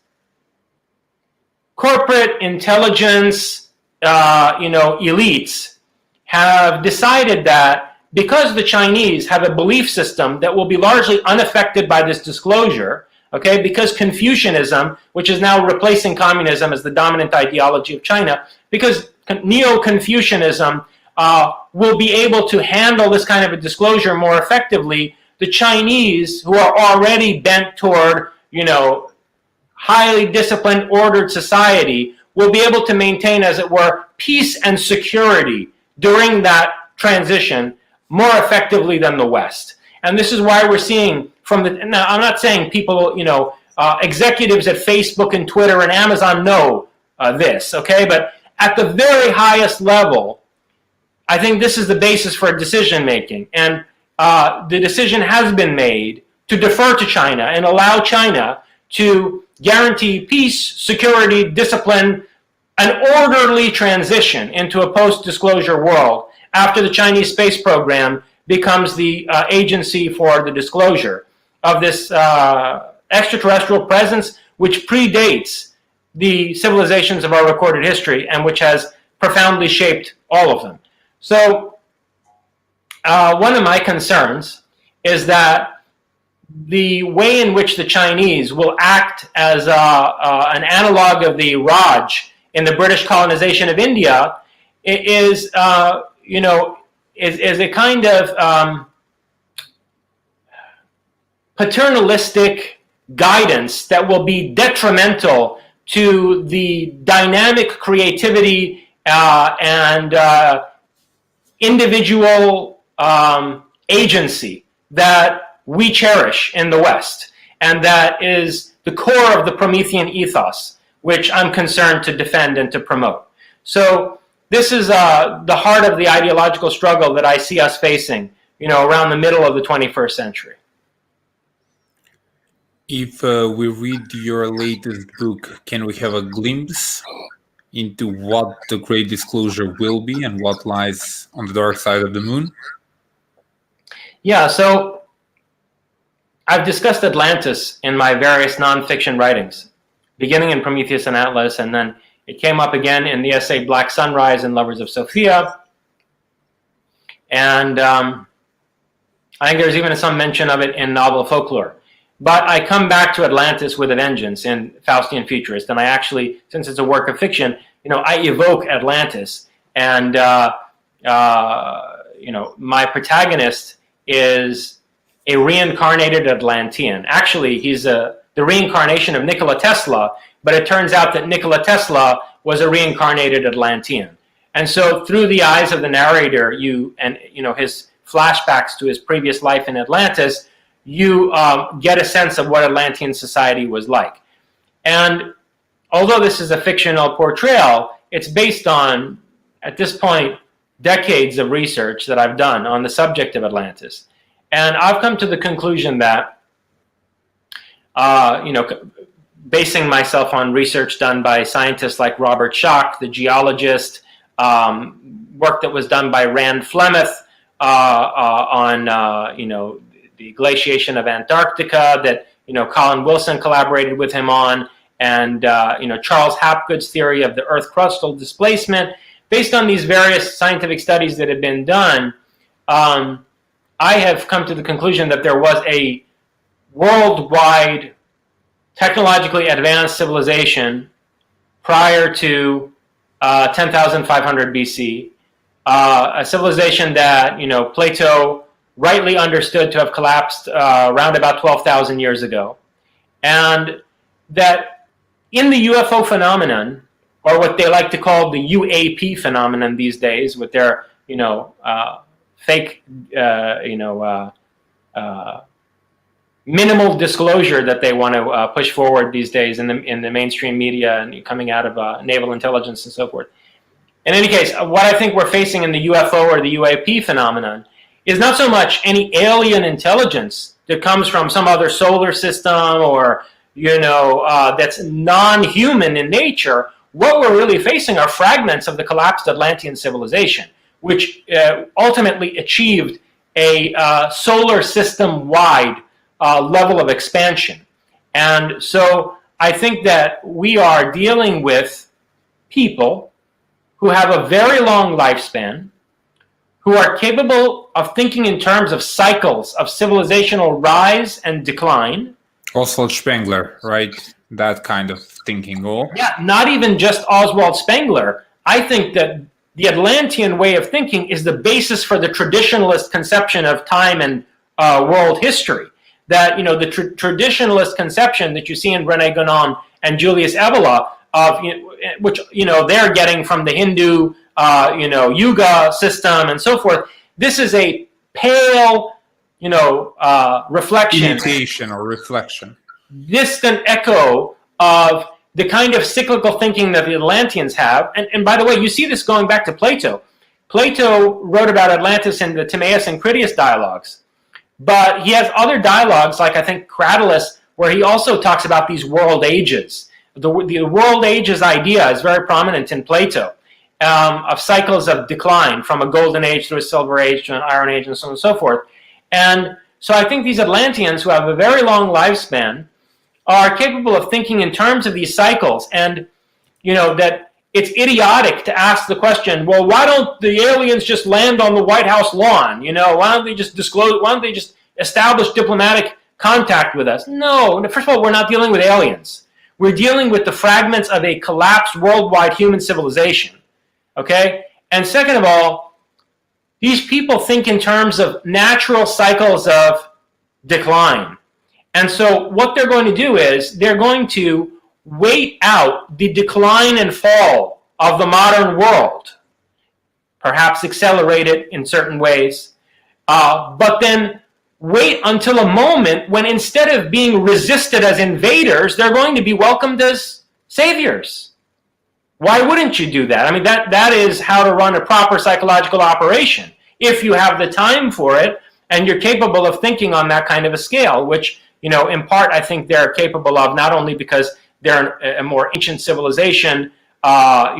corporate intelligence, elites have decided that because the Chinese have a belief system that will be largely unaffected by this disclosure, okay, because Confucianism, which is now replacing communism as the dominant ideology of China, because Neo-Confucianism will be able to handle this kind of a disclosure more effectively, the Chinese, who are already bent toward, highly disciplined, ordered society, will be able to maintain, as it were, peace and security during that transition more effectively than the West. And this is why we're seeing now I'm not saying people, executives at Facebook and Twitter and Amazon know this, okay? But at the very highest level, I think this is the basis for decision making. And the decision has been made to defer to China and allow China to guarantee peace, security, discipline, an orderly transition into a post-disclosure world after the Chinese space program becomes the agency for the disclosure of this extraterrestrial presence, which predates the civilizations of our recorded history and which has profoundly shaped all of them. So one of my concerns is that the way in which the Chinese will act as an analog of the Raj in the British colonization of India is a kind of paternalistic guidance that will be detrimental to the dynamic creativity and individual agency that we cherish in the West, and that is the core of the Promethean ethos, which I'm concerned to defend and to promote. So this is the heart of the ideological struggle that I see us facing, around the middle of the 21st century. If we read your latest book, can we have a glimpse into what the Great Disclosure will be and what lies on the dark side of the moon? Yeah, so I've discussed Atlantis in my various nonfiction writings, beginning in Prometheus and Atlas, and then it came up again in the essay Black Sunrise and Lovers of Sophia. And I think there's even some mention of it in novel folklore. But I come back to Atlantis with a vengeance in Faustian Futurist, and I actually, since it's a work of fiction, I evoke Atlantis, and my protagonist is a reincarnated Atlantean. Actually, he's the reincarnation of Nikola Tesla, but it turns out that Nikola Tesla was a reincarnated Atlantean. And so, through the eyes of the narrator, his flashbacks to his previous life in Atlantis, you get a sense of what Atlantean society was like. And although this is a fictional portrayal, it's based on, at this point, decades of research that I've done on the subject of Atlantis. And I've come to the conclusion that, basing myself on research done by scientists like Robert Schoch, the geologist, work that was done by Rand Flemeth on, the glaciation of Antarctica that, Colin Wilson collaborated with him on, and, Charles Hapgood's theory of the Earth crustal displacement. Based on these various scientific studies that have been done, I have come to the conclusion that there was a worldwide technologically advanced civilization prior to 10,500 BC, a civilization that, Plato rightly understood to have collapsed around about 12,000 years ago. And that in the UFO phenomenon, or what they like to call the UAP phenomenon these days, with their, fake, minimal disclosure that they want to push forward these days in the mainstream media and coming out of naval intelligence and so forth. In any case, what I think we're facing in the UFO or the UAP phenomenon is not so much any alien intelligence that comes from some other solar system or, that's non-human in nature. What we're really facing are fragments of the collapsed Atlantean civilization, which ultimately achieved a solar system-wide level of expansion. And so I think that we are dealing with people who have a very long lifespan, who are capable of thinking in terms of cycles of civilizational rise and decline. Oswald Spengler, right? That kind of thinking. Yeah, not even just Oswald Spengler. I think that the Atlantean way of thinking is the basis for the traditionalist conception of time and world history. That, the traditionalist conception that you see in René Guénon and Julius Evola, of which they're getting from the Hindu Yuga system and so forth. This is a pale reflection, imitation or reflection, distant echo of the kind of cyclical thinking that the Atlanteans have. And by the way, you see this going back to Plato. Plato wrote about Atlantis in the Timaeus and Critias dialogues. But he has other dialogues, like I think Cratylus, where he also talks about these world ages. The world ages idea is very prominent in Plato, of cycles of decline from a golden age to a silver age to an iron age and so on and so forth. And so I think these Atlanteans, who have a very long lifespan, are capable of thinking in terms of these cycles, and that it's idiotic to ask the question, well, why don't the aliens just land on the White House lawn? Why don't they just disclose? Why don't they just establish diplomatic contact with us? No, first of all, we're not dealing with aliens. We're dealing with the fragments of a collapsed worldwide human civilization. Okay? And second of all, these people think in terms of natural cycles of decline. And so what they're going to do is they're going to wait out the decline and fall of the modern world, perhaps accelerate it in certain ways, but then wait until a moment when, instead of being resisted as invaders, they're going to be welcomed as saviors. Why wouldn't you do that? I mean, that is how to run a proper psychological operation, if you have the time for it and you're capable of thinking on that kind of a scale, which, in part, I think they're capable of, not only because they're a more ancient civilization, that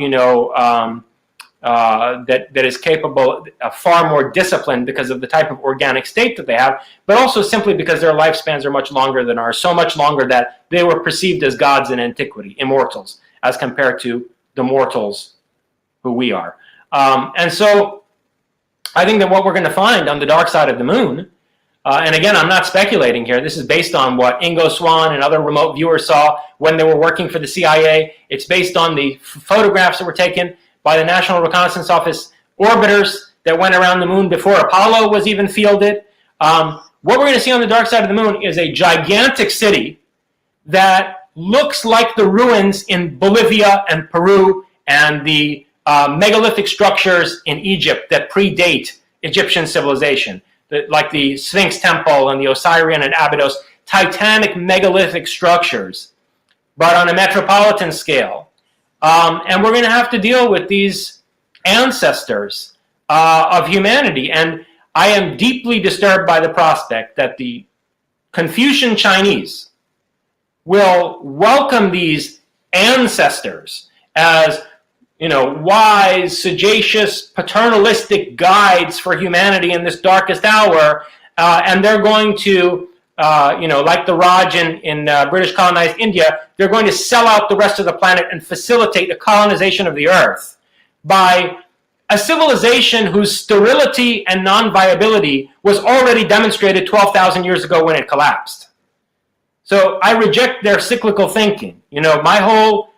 is capable of far more discipline because of the type of organic state that they have, but also simply because their lifespans are much longer than ours, so much longer that they were perceived as gods in antiquity, immortals, as compared to the mortals who we are. And so I think that what we're going to find on the dark side of the moon, and again, I'm not speculating here. This is based on what Ingo Swann and other remote viewers saw when they were working for the CIA. It's based on the photographs that were taken by the National Reconnaissance Office orbiters that went around the moon before Apollo was even fielded. What we're going to see on the dark side of the moon is a gigantic city that looks like the ruins in Bolivia and Peru and the megalithic structures in Egypt that predate Egyptian civilization, like the Sphinx Temple and the Osirian and Abydos, titanic megalithic structures, but on a metropolitan scale. And we're going to have to deal with these ancestors of humanity. And I am deeply disturbed by the prospect that the Confucian Chinese will welcome these ancestors as, wise, sagacious, paternalistic guides for humanity in this darkest hour. And they're going to, like the Raj in British colonized India, they're going to sell out the rest of the planet and facilitate the colonization of the earth by a civilization whose sterility and non-viability was already demonstrated 12,000 years ago when it collapsed. So I reject their cyclical thinking. My whole,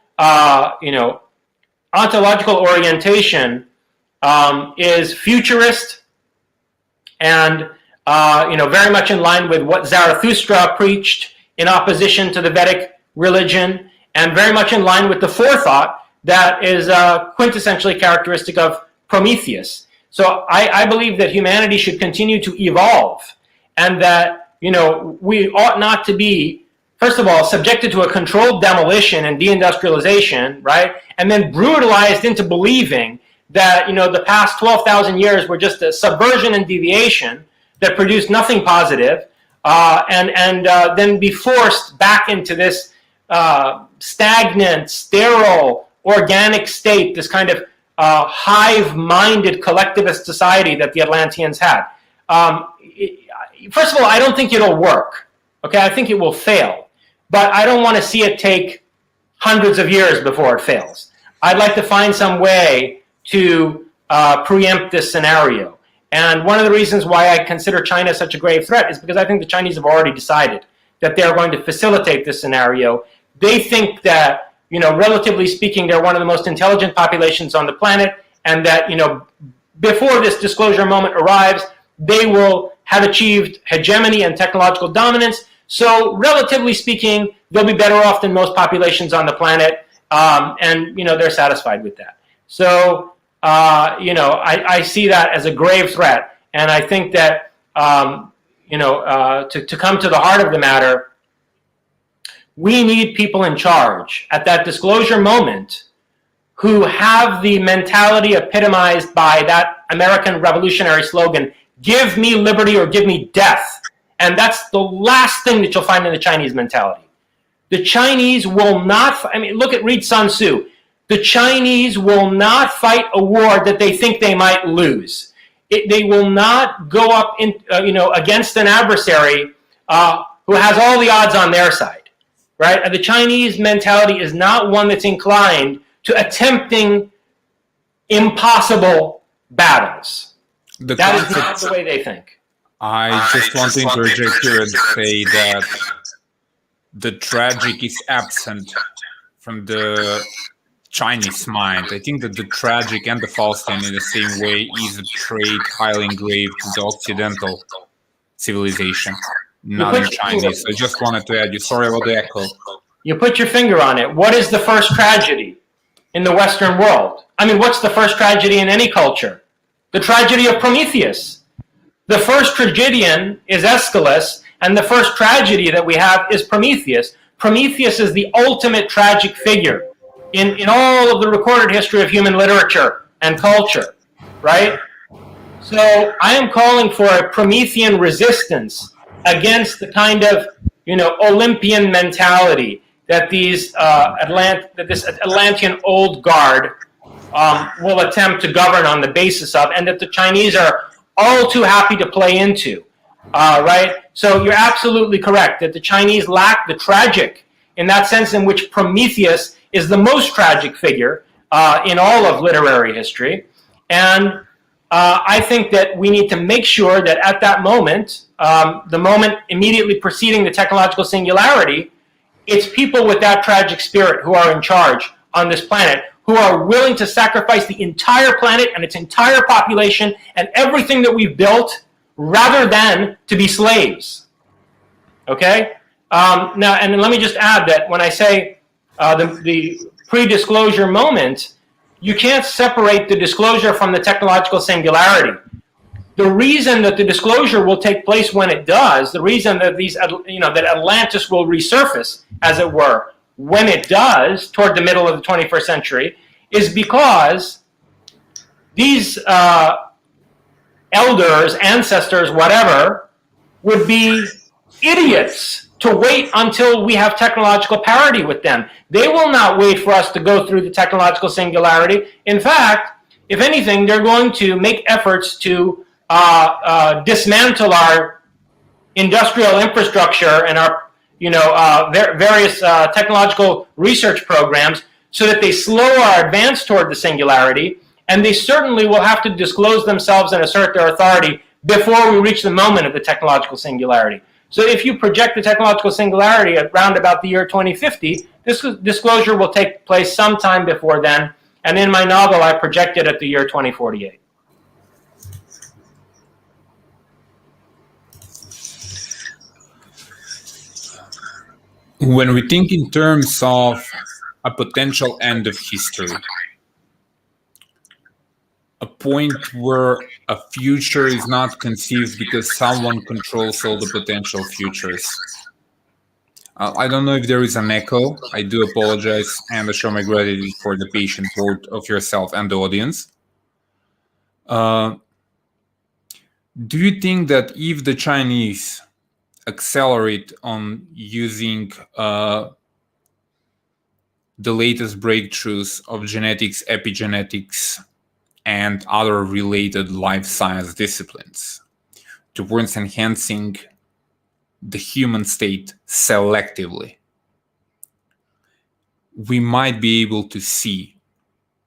ontological orientation is futurist and, very much in line with what Zarathustra preached in opposition to the Vedic religion, and very much in line with the forethought that is quintessentially characteristic of Prometheus. So I believe that humanity should continue to evolve, and that, we ought not to be, first of all, subjected to a controlled demolition and deindustrialization, right? And then brutalized into believing that, the past 12,000 years were just a subversion and deviation that produced nothing positive, and then be forced back into this stagnant, sterile, organic state, this kind of hive-minded collectivist society that the Atlanteans had. First of all, I don't think it'll work. Okay, I think it will fail. But I don't want to see it take hundreds of years before it fails. I'd like to find some way to preempt this scenario. And one of the reasons why I consider China such a grave threat is because I think the Chinese have already decided that they're going to facilitate this scenario. They think that, relatively speaking, they're one of the most intelligent populations on the planet, and that, before this disclosure moment arrives, they will have achieved hegemony and technological dominance. So relatively speaking, they'll be better off than most populations on the planet, and they're satisfied with that. So I see that as a grave threat, and I think that to come to the heart of the matter, we need people in charge at that disclosure moment who have the mentality epitomized by that American revolutionary slogan, "Give me liberty or give me death." And that's the last thing that you'll find in the Chinese mentality. The Chinese will not, read Sun Tzu. The Chinese will not fight a war that they think they might lose. They will not go up against an adversary who has all the odds on their side, right? And the Chinese mentality is not one that's inclined to attempting impossible battles. That is not the way they think. I just want to interject here and say that the tragic is absent from the Chinese mind. I think that the tragic and the Faustian in the same way is a trait highly engraved in the Occidental civilization, not in Chinese. I just wanted to add you. Sorry about the echo. You put your finger on it. What is the first tragedy in the Western world? What's the first tragedy in any culture? The tragedy of Prometheus. The first tragedian is Aeschylus, and the first tragedy that we have is Prometheus. Prometheus is the ultimate tragic figure in all of the recorded history of human literature and culture, right? So I am calling for a Promethean resistance against the kind of, Olympian mentality that this Atlantean old guard will attempt to govern on the basis of, and that the Chinese are all too happy to play into, right? So you're absolutely correct that the Chinese lack the tragic in that sense in which Prometheus is the most tragic figure in all of literary history. And I think that we need to make sure that at that moment, the moment immediately preceding the technological singularity, it's people with that tragic spirit who are in charge on this planet, who are willing to sacrifice the entire planet and its entire population and everything that we've built rather than to be slaves. Okay? Now, and let me just add that when I say the pre-disclosure moment, you can't separate the disclosure from the technological singularity. The reason that the disclosure will take place when it does, the reason that that Atlantis will resurface, as it were, when it does, toward the middle of the 21st century, is because these elders, ancestors, whatever, would be idiots to wait until we have technological parity with them. They will not wait for us to go through the technological singularity. In fact, if anything, they're going to make efforts to dismantle our industrial infrastructure and our various technological research programs so that they slow our advance toward the singularity, and they certainly will have to disclose themselves and assert their authority before we reach the moment of the technological singularity. So if you project the technological singularity at round about the year 2050, this disclosure will take place sometime before then, and in my novel I project it at the year 2048. When we think in terms of a potential end of history, a point where a future is not conceived because someone controls all the potential futures. I don't know if there is an echo. I do apologize, and I show my gratitude for the patient vote of yourself and the audience. Do you think that if the Chinese accelerate on using the latest breakthroughs of genetics, epigenetics, and other related life science disciplines towards enhancing the human state selectively, we might be able to see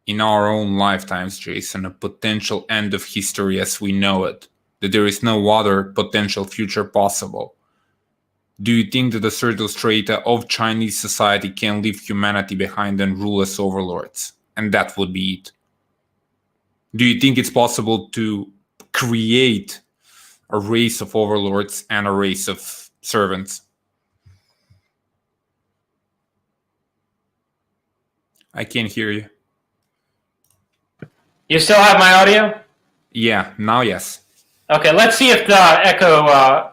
in our own lifetimes, Jason, a potential end of history as we know it, that there is no other potential future possible? Do you think that a certain strata of Chinese society can leave humanity behind and rule as overlords? And that would be it. Do you think it's possible to create a race of overlords and a race of servants? I can't hear you. You still have my audio? Yeah, now yes. Okay, let's see if the echo.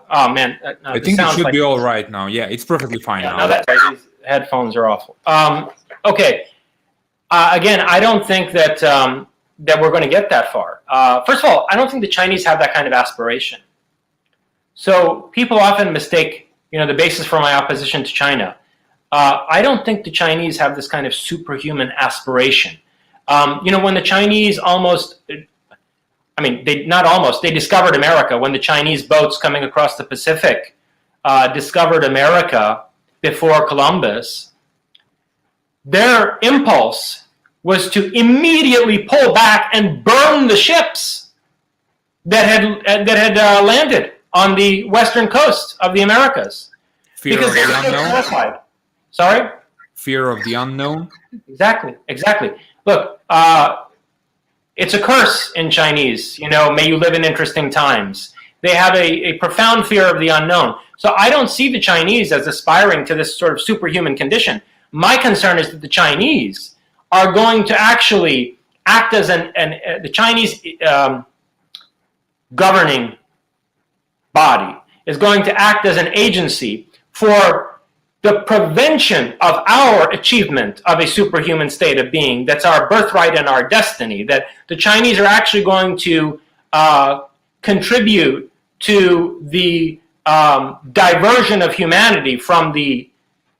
Oh man, no, I think it should be all right now. Yeah, it's perfectly fine now. No, that's right. These headphones are awful. Okay. Again, I don't think that that we're going to get that far. First of all, I don't think the Chinese have that kind of aspiration. So people often mistake, the basis for my opposition to China. I don't think the Chinese have this kind of superhuman aspiration. When the Chinese they discovered America. When the Chinese boats coming across the Pacific discovered America before Columbus, their impulse was to immediately pull back and burn the ships that had landed on the western coast of the Americas. Fear of the unknown? Terrified. Sorry? Fear of the unknown? Exactly. Look, it's a curse in Chinese, may you live in interesting times. They have a profound fear of the unknown. So I don't see the Chinese as aspiring to this sort of superhuman condition. My concern is that the Chinese are going to actually act as the Chinese governing body is going to act as an agency for the prevention of our achievement of a superhuman state of being that's our birthright and our destiny, that the Chinese are actually going to contribute to the diversion of humanity from the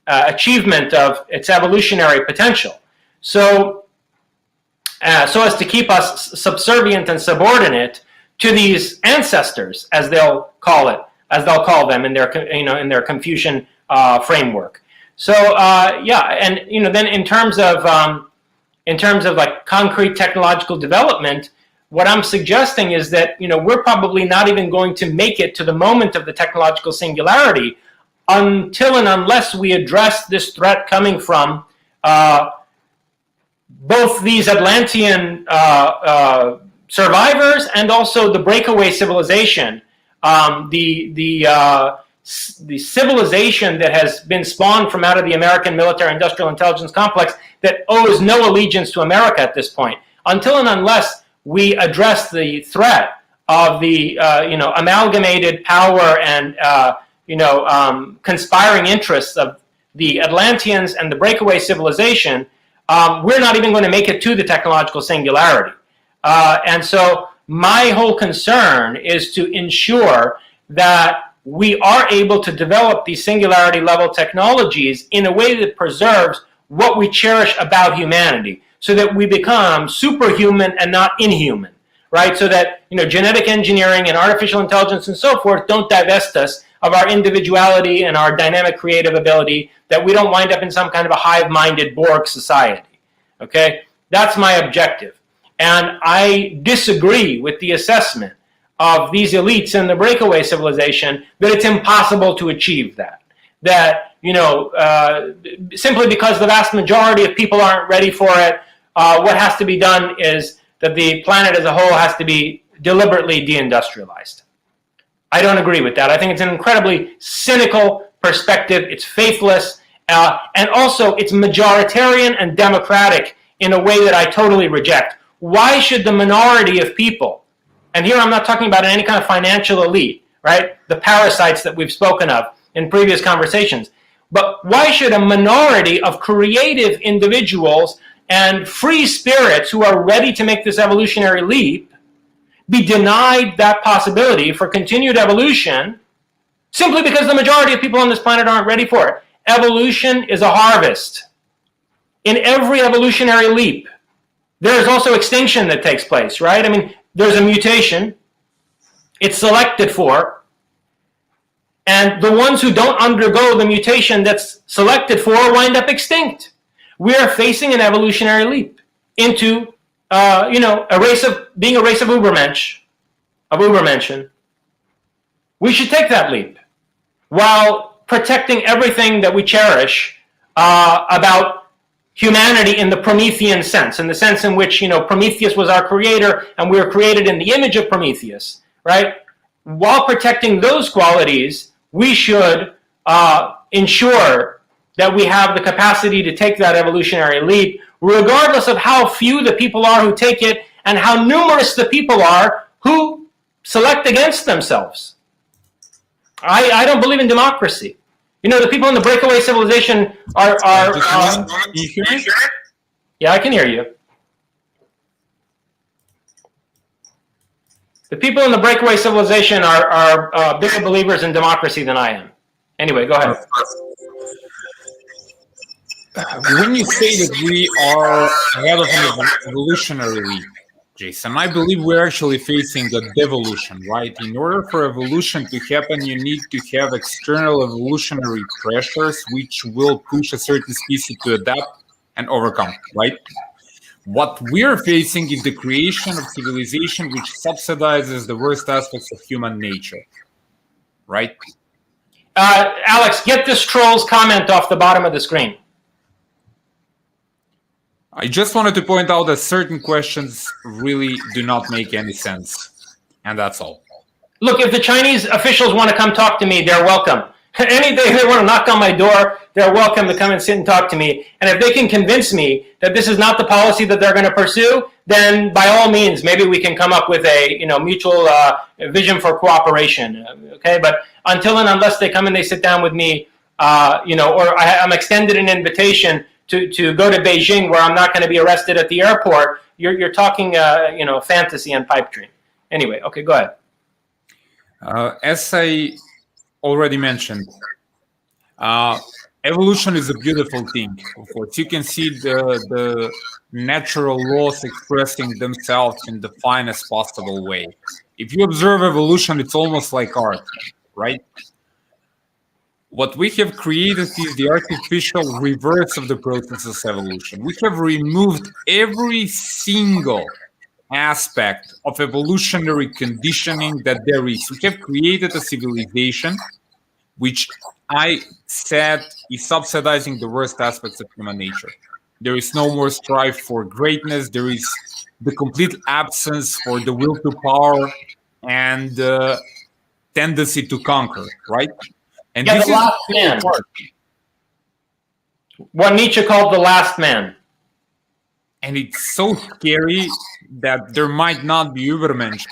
achievement of its evolutionary potential. So as to keep us subservient and subordinate to these ancestors, as they'll call them in their Confucian framework. So then in terms of like concrete technological development, what I'm suggesting is that we're probably not even going to make it to the moment of the technological singularity until and unless we address this threat coming from both these Atlantean survivors and also the breakaway civilization, the civilization that has been spawned from out of the American military-industrial intelligence complex that owes no allegiance to America at this point. Until and unless we address the threat of the amalgamated power and conspiring interests of the Atlanteans and the breakaway civilization, we're not even going to make it to the technological singularity. And so my whole concern is to ensure that we are able to develop these singularity level technologies in a way that preserves what we cherish about humanity, so that we become superhuman and not inhuman, right? So that genetic engineering and artificial intelligence and so forth don't divest us of our individuality and our dynamic creative ability, that we don't wind up in some kind of a hive-minded Borg society, okay? That's my objective. And I disagree with the assessment of these elites in the breakaway civilization that it's impossible to achieve that. That, simply because the vast majority of people aren't ready for it, what has to be done is that the planet as a whole has to be deliberately deindustrialized. I don't agree with that. I think it's an incredibly cynical perspective. It's faithless, and also it's majoritarian and democratic in a way that I totally reject. Why should the minority of people, and here I'm not talking about any kind of financial elite, right? The parasites that we've spoken of in previous conversations, but why should a minority of creative individuals and free spirits who are ready to make this evolutionary leap be denied that possibility for continued evolution simply because the majority of people on this planet aren't ready for it? Evolution is a harvest. In every evolutionary leap, there is also extinction that takes place, right? I mean, there's a mutation, it's selected for, and the ones who don't undergo the mutation that's selected for wind up extinct. We are facing an evolutionary leap into, being a race of Ubermenschen. We should take that leap while protecting everything that we cherish about humanity in the Promethean sense, in the sense in which, Prometheus was our creator and we were created in the image of Prometheus, right? While protecting those qualities, we should ensure that we have the capacity to take that evolutionary leap, regardless of how few the people are who take it and how numerous the people are who select against themselves. I don't believe in democracy. The people in the breakaway civilization are you hear me? Yeah, I can hear you. The people in the breakaway civilization are bigger believers in democracy than I am. Anyway, go ahead. When you say that we are ahead of an evolutionary leap, Jason, I believe we're actually facing a devolution, right? In order for evolution to happen, you need to have external evolutionary pressures which will push a certain species to adapt and overcome, right? What we're facing is the creation of civilization which subsidizes the worst aspects of human nature, right? Alex, get this troll's comment off the bottom of the screen. I just wanted to point out that certain questions really do not make any sense. And that's all. Look, if the Chinese officials want to come talk to me, they're welcome. Any day they want to knock on my door, they're welcome to come and sit and talk to me. And if they can convince me that this is not the policy that they're going to pursue, then by all means, maybe we can come up with a mutual vision for cooperation. Okay, but until and unless they come and they sit down with me, or I'm extended an invitation to go to Beijing where I'm not going to be arrested at the airport, you're talking, fantasy and pipe dream. Anyway, okay, go ahead. As I already mentioned, evolution is a beautiful thing. Of course, you can see the natural laws expressing themselves in the finest possible way. If you observe evolution, it's almost like art, right? What we have created is the artificial reverse of the process of evolution. We have removed every single aspect of evolutionary conditioning that there is. We have created a civilization which I said is subsidizing the worst aspects of human nature. There is no more strive for greatness. There is the complete absence for the will to power and tendency to conquer, right? And yeah, this the last man. What Nietzsche called the last man. And it's so scary that there might not be Übermensch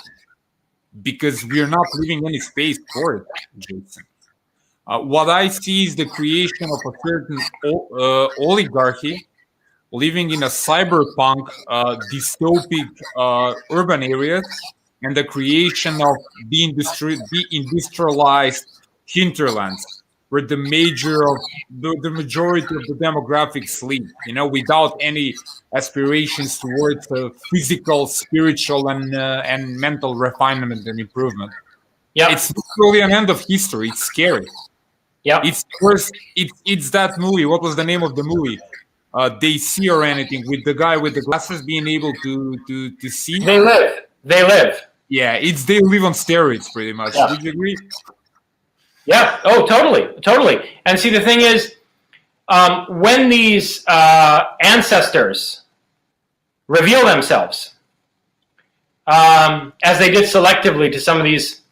because we're not leaving any space for it, Jason. What I see is the creation of a certain oligarchy living in a cyberpunk dystopic urban areas and the creation of deindustrialized hinterlands where the majority of the demographics live, without any aspirations towards physical, spiritual, and mental refinement and improvement. Yeah, it's literally an end of history. It's scary. Yeah, it's that movie. What was the name of the movie? They See or Anything, with the guy with the glasses being able to see. They live. Yeah, They Live on steroids, pretty much. Yeah. Would you agree? Yeah. Oh, totally. And see, the thing is, when these ancestors reveal themselves, as they did selectively to some of these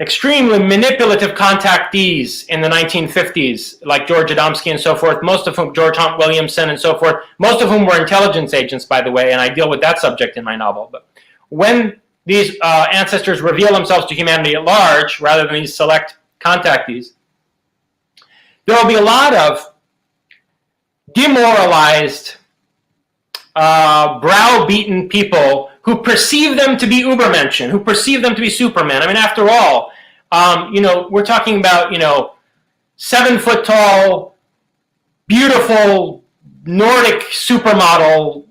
extremely manipulative contactees in the 1950s, like George Adamski and so forth, most of whom, George Hunt Williamson and so forth, most of whom were intelligence agents, by the way, and I deal with that subject in my novel. But when these ancestors reveal themselves to humanity at large, rather than these select contactees, there will be a lot of demoralized, browbeaten people who perceive them to be Übermenschen, who perceive them to be Superman. I mean, after all, we're talking about, 7 foot tall, beautiful Nordic supermodel,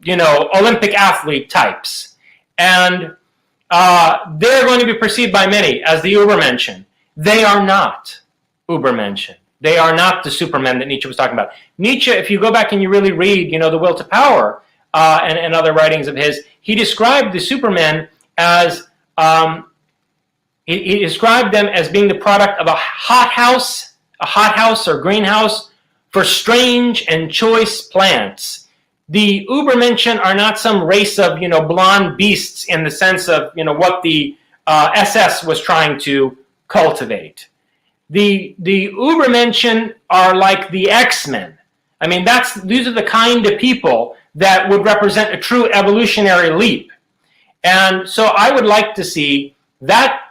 Olympic athlete types. And they're going to be perceived by many as the Übermenschen. They are not Übermenschen. They are not the Supermen that Nietzsche was talking about. Nietzsche, if you go back and you really read, The Will to Power and other writings of his, he described the Supermen as, he described them as being the product of a hothouse or greenhouse for strange and choice plants. the Übermenschen are not some race of, blonde beasts in the sense of, what the SS was trying to cultivate. The Übermenschen are like the X-Men. I mean, these are the kind of people that would represent a true evolutionary leap. And so I would like to see that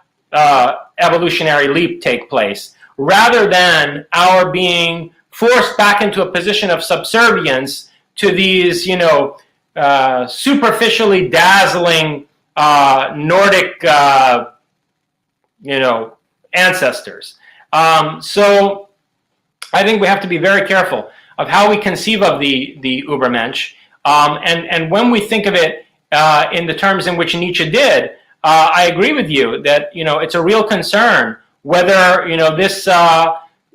evolutionary leap take place, rather than our being forced back into a position of subservience to these, superficially dazzling Nordic, ancestors. So I think we have to be very careful of how we conceive of the Übermensch. And when we think of it in the terms in which Nietzsche did, I agree with you that, it's a real concern whether,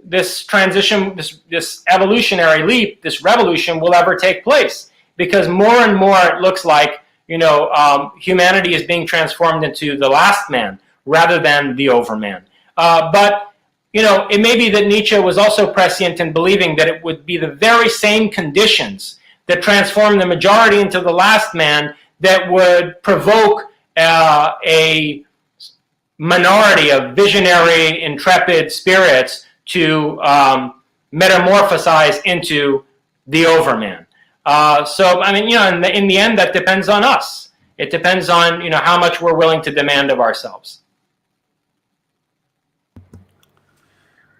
this transition, this evolutionary leap, this revolution will ever take place. Because more and more it looks like, humanity is being transformed into the last man rather than the overman. But it may be that Nietzsche was also prescient in believing that it would be the very same conditions that transform the majority into the last man that would provoke a minority of visionary, intrepid spirits to metamorphosize into the overman. So, I mean, in the end, that depends on us. It depends on, how much we're willing to demand of ourselves.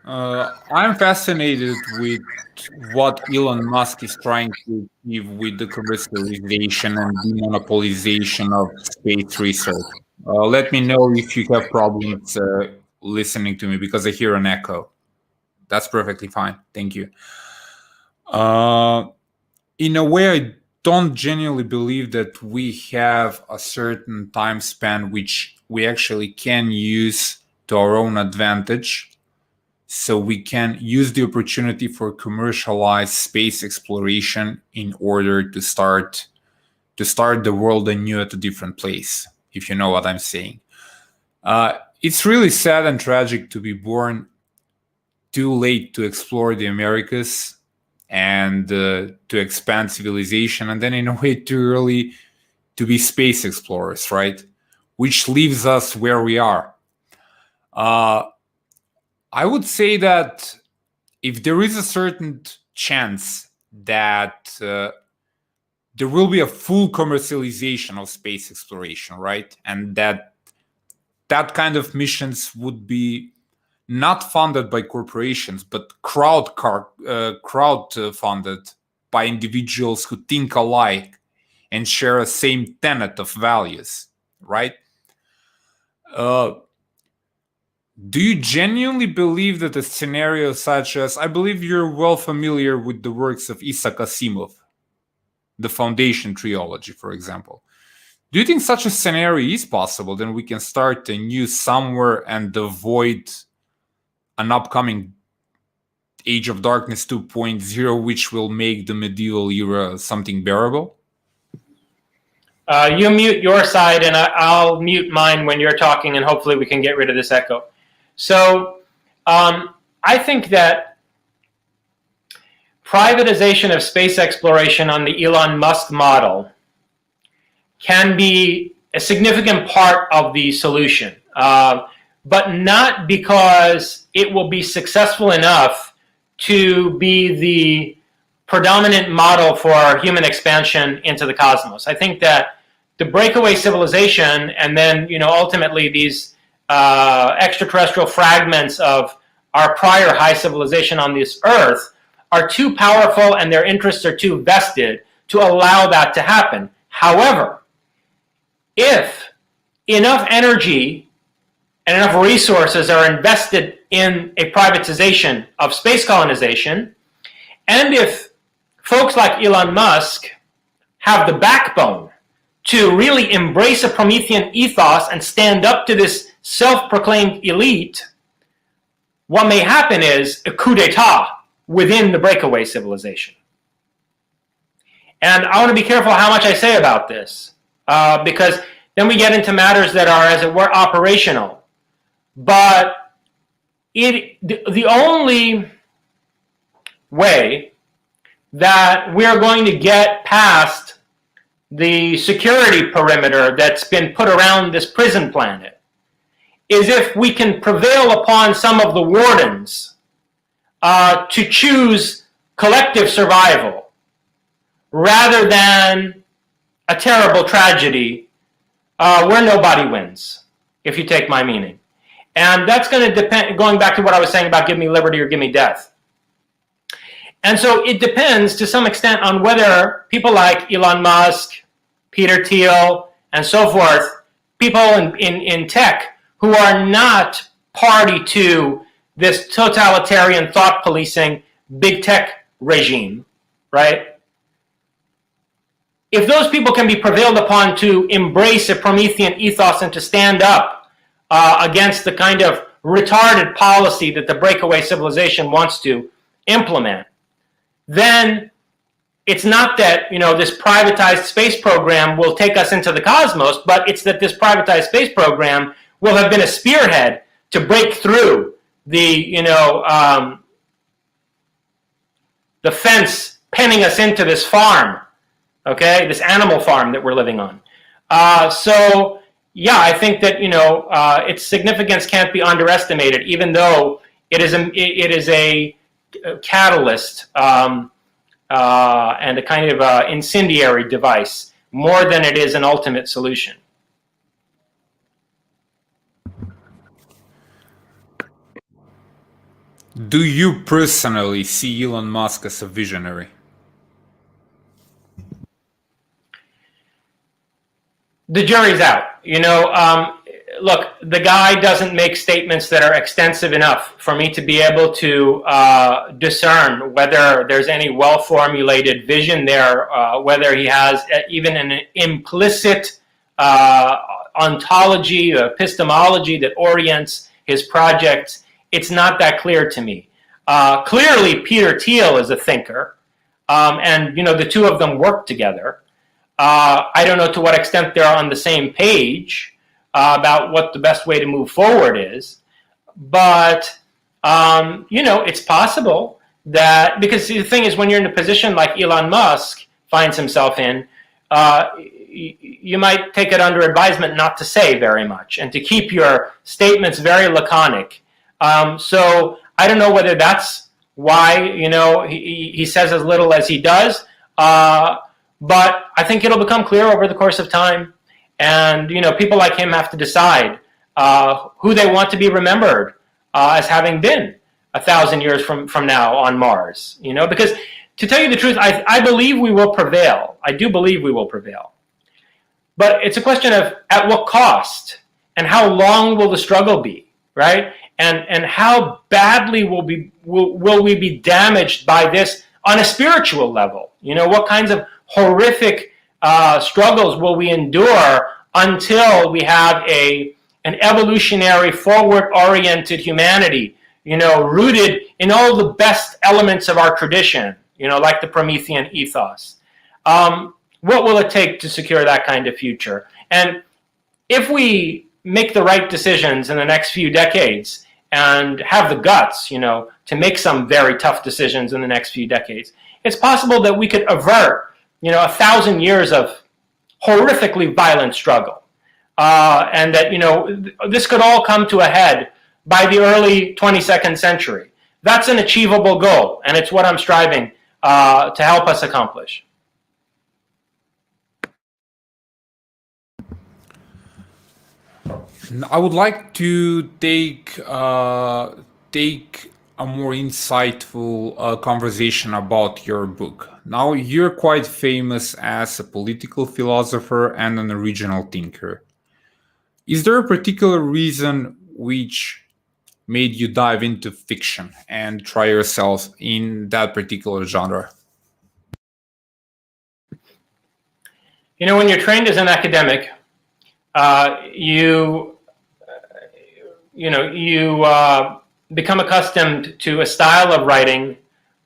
I'm fascinated with what Elon Musk is trying to achieve with the commercialization and demonopolization of space research. Let me know if you have problems listening to me, because I hear an echo. That's perfectly fine. Thank you. In a way, I don't genuinely believe that we have a certain time span which we actually can use to our own advantage. So we can use the opportunity for commercialized space exploration in order to start the world anew at a different place, if you know what I'm saying. It's really sad and tragic to be born too late to explore the Americas and to expand civilization, and then in a way too early to be space explorers, right? Which leaves us where we are. I would say that if there is a certain chance that there will be a full commercialization of space exploration, right? And that kind of missions would be not funded by corporations, but crowd funded by individuals who think alike and share a same tenet of values, right? Do you genuinely believe that a scenario such as, I believe you're well familiar with the works of Isaac Asimov, the Foundation trilogy, for example. Do you think such a scenario is possible? Then we can start anew somewhere and avoid an upcoming Age of Darkness 2.0, which will make the medieval era something bearable? You mute your side and I'll mute mine when you're talking, and hopefully we can get rid of this echo. So I think that privatization of space exploration on the Elon Musk model can be a significant part of the solution, but not because it will be successful enough to be the predominant model for human expansion into the cosmos. I think that the breakaway civilization and then, ultimately these extraterrestrial fragments of our prior high civilization on this earth are too powerful and their interests are too vested to allow that to happen. However, if enough energy and enough resources are invested in a privatization of space colonization, and if folks like Elon Musk have the backbone to really embrace a Promethean ethos and stand up to this self-proclaimed elite, what may happen is a coup d'etat within the breakaway civilization. And I want to be careful how much I say about this, because then we get into matters that are, as it were, operational. But the only way that we're going to get past the security perimeter that's been put around this prison planet is if we can prevail upon some of the wardens to choose collective survival rather than a terrible tragedy where nobody wins, if you take my meaning. And that's going to depend, going back to what I was saying about give me liberty or give me death. And so it depends to some extent on whether people like Elon Musk, Peter Thiel, and so forth, people in tech who are not party to this totalitarian thought policing big tech regime, right? If those people can be prevailed upon to embrace a Promethean ethos and to stand up against the kind of retarded policy that the breakaway civilization wants to implement, then it's not that, this privatized space program will take us into the cosmos, but it's that this privatized space program will have been a spearhead to break through the fence penning us into this farm, okay, this animal farm that we're living on. So, yeah, I think that, its significance can't be underestimated, even though it is a catalyst and a kind of incendiary device more than it is an ultimate solution. Do you personally see Elon Musk as a visionary? The jury's out. Look, the guy doesn't make statements that are extensive enough for me to be able to discern whether there's any well-formulated vision there, whether he has even an implicit ontology, epistemology that orients his projects. It's not that clear to me. Clearly, Peter Thiel is a thinker, and the two of them work together. I don't know to what extent they're on the same page about what the best way to move forward is, but it's possible that, because the thing is, when you're in a position like Elon Musk finds himself in, you might take it under advisement not to say very much and to keep your statements very laconic. So I don't know whether that's why he says as little as he does, but I think it'll become clear over the course of time. And, people like him have to decide who they want to be remembered as having been 1,000 years from now on Mars. Because to tell you the truth, I believe we will prevail. I do believe we will prevail. But it's a question of at what cost and how long will the struggle be, right? And how badly will we be damaged by this on a spiritual level? What kinds of horrific struggles will we endure until we have an evolutionary, forward-oriented humanity, rooted in all the best elements of our tradition, like the Promethean ethos. What will it take to secure that kind of future? And if we make the right decisions in the next few decades and have the guts, to make some very tough decisions in the next few decades, it's possible that we could avert 1,000 years of horrifically violent struggle. And that, this could all come to a head by the early 22nd century. That's an achievable goal, and it's what I'm striving to help us accomplish. I would like to take a more insightful conversation about your book. Now, you're quite famous as a political philosopher and an original thinker. Is there a particular reason which made you dive into fiction and try yourself in that particular genre? When you're trained as an academic, you become accustomed to a style of writing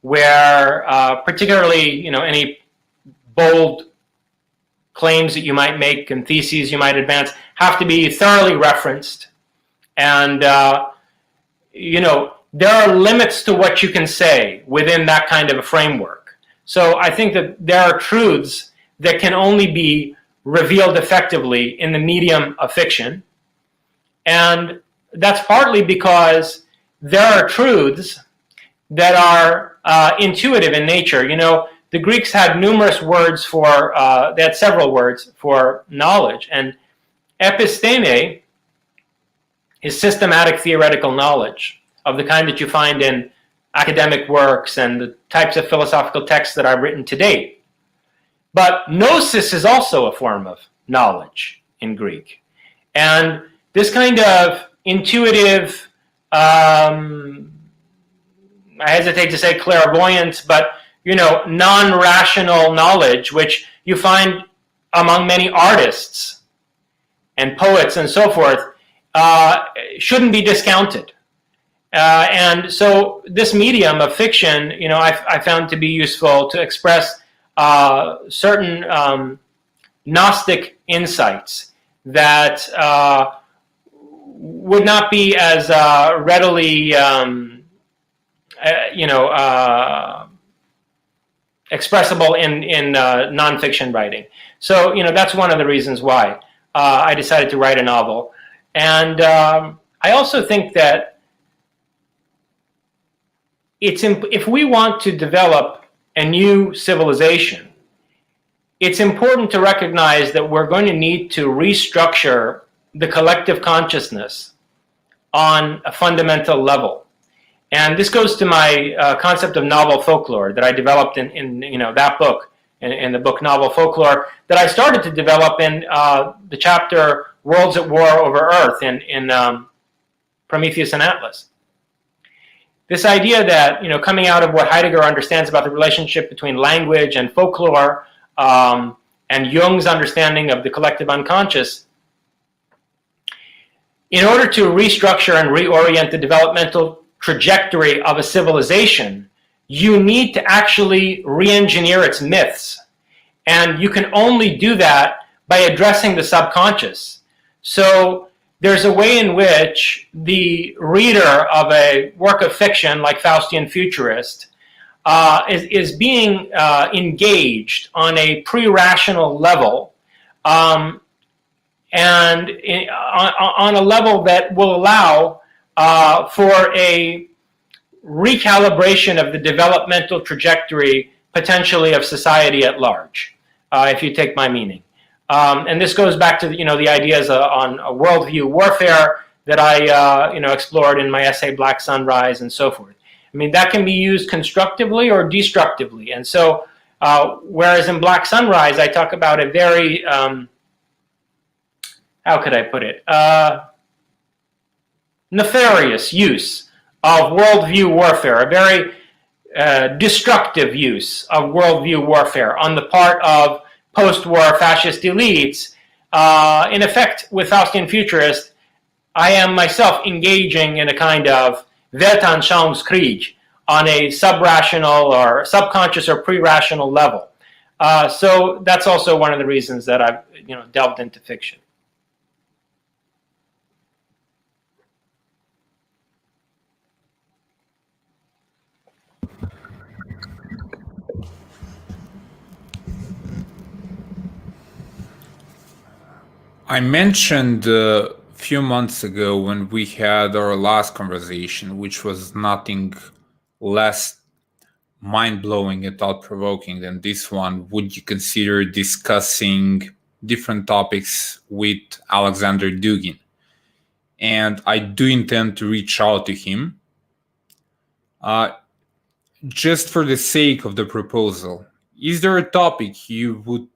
where particularly, any bold claims that you might make and theses you might advance have to be thoroughly referenced. And, there are limits to what you can say within that kind of a framework. So I think that there are truths that can only be revealed effectively in the medium of fiction. And that's partly because there are truths that are intuitive in nature. You know, the Greeks had numerous words for, they had several words for knowledge. And episteme is systematic theoretical knowledge of the kind that you find in academic works and the types of philosophical texts that I've written to date. But gnosis is also a form of knowledge in Greek. And this kind of intuitive, I hesitate to say clairvoyance, but, you know, non-rational knowledge, which you find among many artists and poets and so forth, shouldn't be discounted. And so this medium of fiction, you know, I found to be useful to express certain Gnostic insights that would not be as readily, expressible in nonfiction writing. So, you know, that's one of the reasons why I decided to write a novel. And I also think that if we want to develop a new civilization, it's important to recognize that we're going to need to restructure the collective consciousness on a fundamental level. And this goes to my concept of novel folklore that I developed in you know, that book, in the book Novel Folklore, that I started to develop in the chapter Worlds at War Over Earth in Prometheus and Atlas. This idea that, you know, coming out of what Heidegger understands about the relationship between language and folklore, and Jung's understanding of the collective unconscious, in order to restructure and reorient the developmental trajectory of a civilization, you need to actually re-engineer its myths. And you can only do that by addressing the subconscious. So there's a way in which the reader of a work of fiction like Faustian Futurist is being engaged on a pre-rational level, and on a level that will allow for a recalibration of the developmental trajectory, potentially of society at large, if you take my meaning. And this goes back to, you know, the ideas on a worldview warfare that I explored in my essay Black Sunrise and so forth. I mean, that can be used constructively or destructively. And so, whereas in Black Sunrise, I talk about a very, how could I put it, nefarious use of worldview warfare, a very destructive use of worldview warfare on the part of post-war fascist elites. In effect, with Faustian Futurist, I am myself engaging in a kind of Weltanschauungskrieg on a sub-rational or subconscious or pre-rational level. So that's also one of the reasons that I've, you know, delved into fiction. I mentioned a few months ago when we had our last conversation, which was nothing less mind-blowing and thought-provoking than this one, would you consider discussing different topics with Alexander Dugin? And I do intend to reach out to him just for the sake of the proposal. Is there a topic you would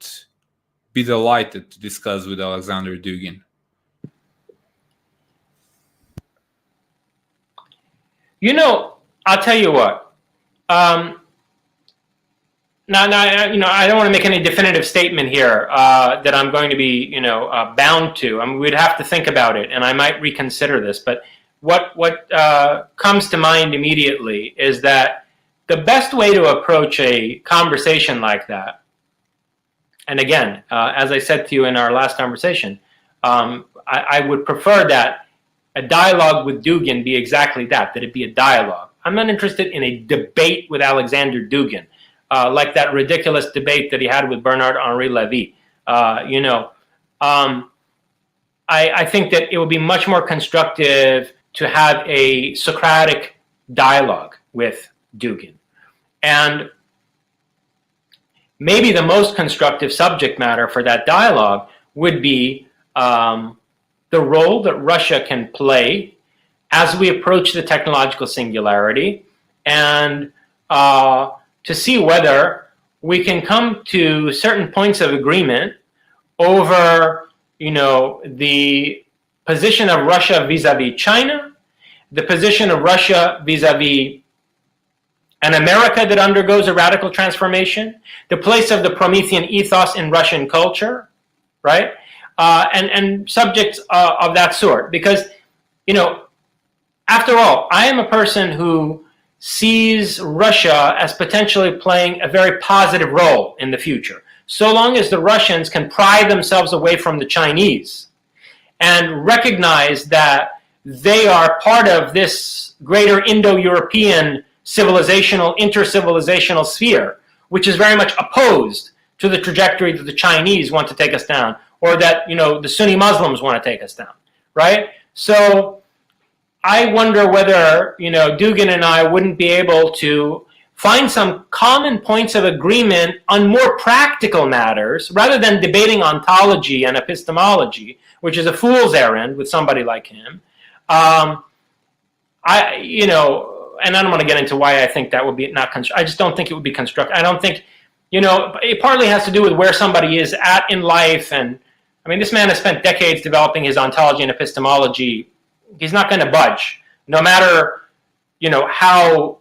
be delighted to discuss with Alexander Dugin? You know, I'll tell you what. Now, you know, I don't want to make any definitive statement here that I'm going to be, you know, bound to. I mean, we'd have to think about it, and I might reconsider this. But what comes to mind immediately is that the best way to approach a conversation like that, and again, as I said to you in our last conversation, I would prefer that a dialogue with Dugin be exactly that it be a dialogue. I'm not interested in a debate with Alexander Dugin. like that ridiculous debate that he had with Bernard-Henri Lévy. I think that it would be much more constructive to have a Socratic dialogue with Dugin. And maybe the most constructive subject matter for that dialogue would be the role that Russia can play as we approach the technological singularity, and to see whether we can come to certain points of agreement over, the position of Russia vis-a-vis China, the position of Russia vis-a-vis an America that undergoes a radical transformation, the place of the Promethean ethos in Russian culture, right? And subjects of that sort. Because, after all, I am a person who sees Russia as potentially playing a very positive role in the future, so long as the Russians can pry themselves away from the Chinese and recognize that they are part of this greater Indo-European intercivilizational sphere, which is very much opposed to the trajectory that the Chinese want to take us down, or that, the Sunni Muslims want to take us down, right? So I wonder whether, Dugin and I wouldn't be able to find some common points of agreement on more practical matters, rather than debating ontology and epistemology, which is a fool's errand with somebody like him. And I don't want to get into why I think that would be not constructive. I just don't think it would be constructive. I don't think, it partly has to do with where somebody is at in life. And I mean, this man has spent decades developing his ontology and epistemology. He's not going to budge, no matter, how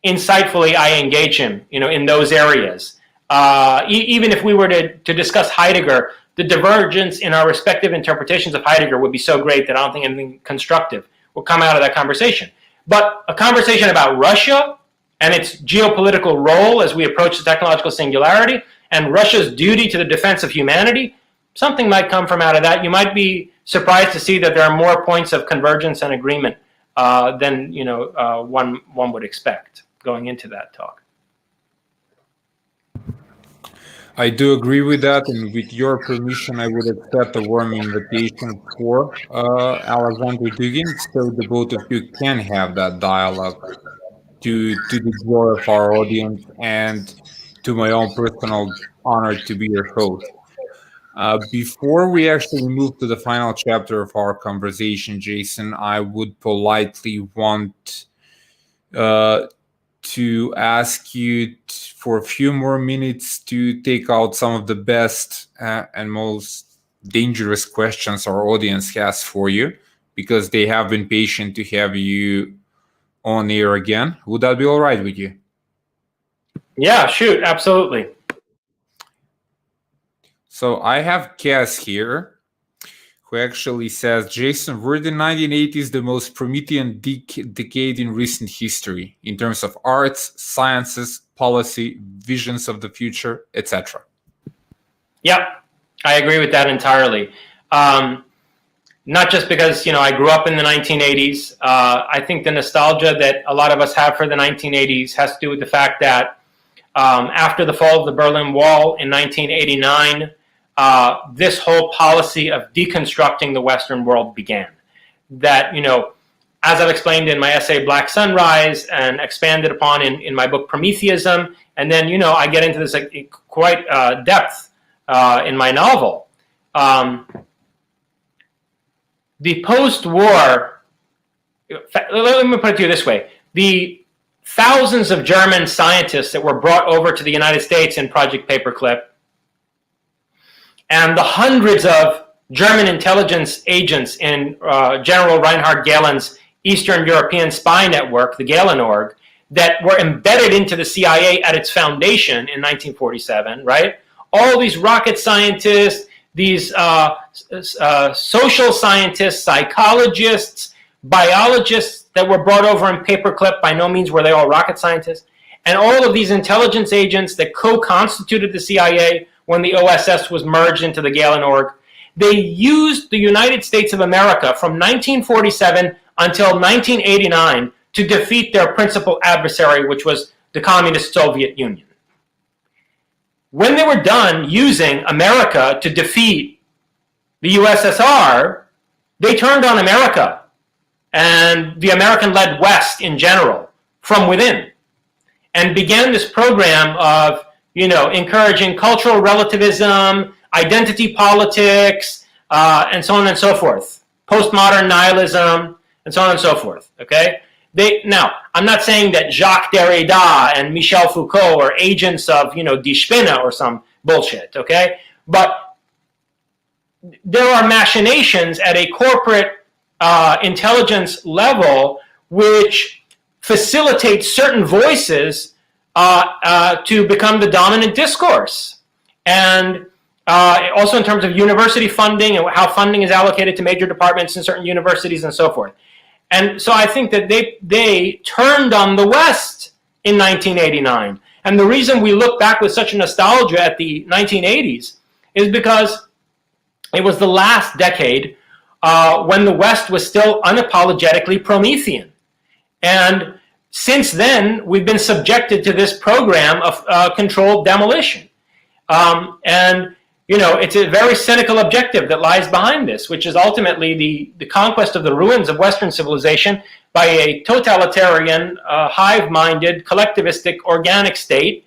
insightfully I engage him, in those areas. Even if we were to discuss Heidegger, the divergence in our respective interpretations of Heidegger would be so great that I don't think anything constructive will come out of that conversation. But a conversation about Russia and its geopolitical role as we approach the technological singularity, and Russia's duty to the defense of humanity, something might come from out of that. You might be surprised to see that there are more points of convergence and agreement than one would expect going into that talk. I do agree with that, and with your permission, I would accept a warm invitation for Alexander Dugin, so the both of you can have that dialogue to the joy of our audience and to my own personal honor to be your host. Before we actually move to the final chapter of our conversation, Jason, I would politely want to ask you for a few more minutes to take out some of the best and most dangerous questions our audience has for you, because they have been patient to have you on air again. Would that be all right with you? Yeah, shoot, absolutely. So I have Cass here, who actually says, Jason, were the 1980s the most Promethean decade in recent history in terms of arts, sciences, policy, visions of the future, etc.? Yep, I agree with that entirely. Not just because, I grew up in the 1980s. I think the nostalgia that a lot of us have for the 1980s has to do with the fact that after the fall of the Berlin Wall in 1989, this whole policy of deconstructing the Western world began. That, as I've explained in my essay Black Sunrise and expanded upon in my book Prometheism, and then, I get into this quite depth in my novel. The post-war, let me put it to you this way, the thousands of German scientists that were brought over to the United States in Project Paperclip, and the hundreds of German intelligence agents in General Reinhard Gehlen's Eastern European spy network, the Gehlen Org, that were embedded into the CIA at its foundation in 1947, right? All these rocket scientists, these social scientists, psychologists, biologists that were brought over in Paperclip, by no means were they all rocket scientists, and all of these intelligence agents that co-constituted the CIA when the OSS was merged into the Gehlen Org, they used the United States of America from 1947 until 1989 to defeat their principal adversary, which was the Communist Soviet Union, when they were done using America to defeat the USSR, they turned on America and the American-led West in general from within, and began this program of, encouraging cultural relativism, identity politics, and so on and so forth, postmodern nihilism, and so on and so forth. Okay. Now, I'm not saying that Jacques Derrida and Michel Foucault are agents of, Die Spinne or some bullshit. Okay, but there are machinations at a corporate intelligence level which facilitate certain voices to become the dominant discourse. And also in terms of university funding and how funding is allocated to major departments in certain universities and so forth. And so I think that they turned on the West in 1989. And the reason we look back with such nostalgia at the 1980s is because it was the last decade when the West was still unapologetically Promethean. And since then, we've been subjected to this program of controlled demolition. And it's a very cynical objective that lies behind this, which is ultimately the conquest of the ruins of Western civilization by a totalitarian, hive-minded, collectivistic, organic state,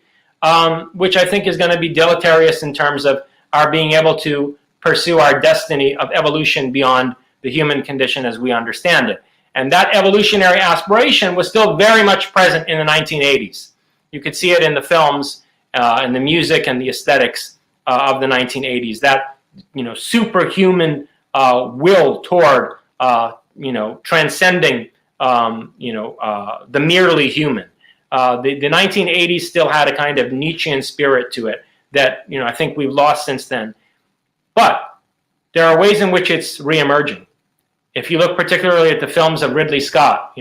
which I think is going to be deleterious in terms of our being able to pursue our destiny of evolution beyond the human condition as we understand it. And that evolutionary aspiration was still very much present in the 1980s. You could see it in the films, in the music and the aesthetics of the 1980s. That superhuman will toward transcending the merely human. The 1980s still had a kind of Nietzschean spirit to it that I think we've lost since then. But there are ways in which it's reemerging. If you look particularly at the films of Ridley Scott,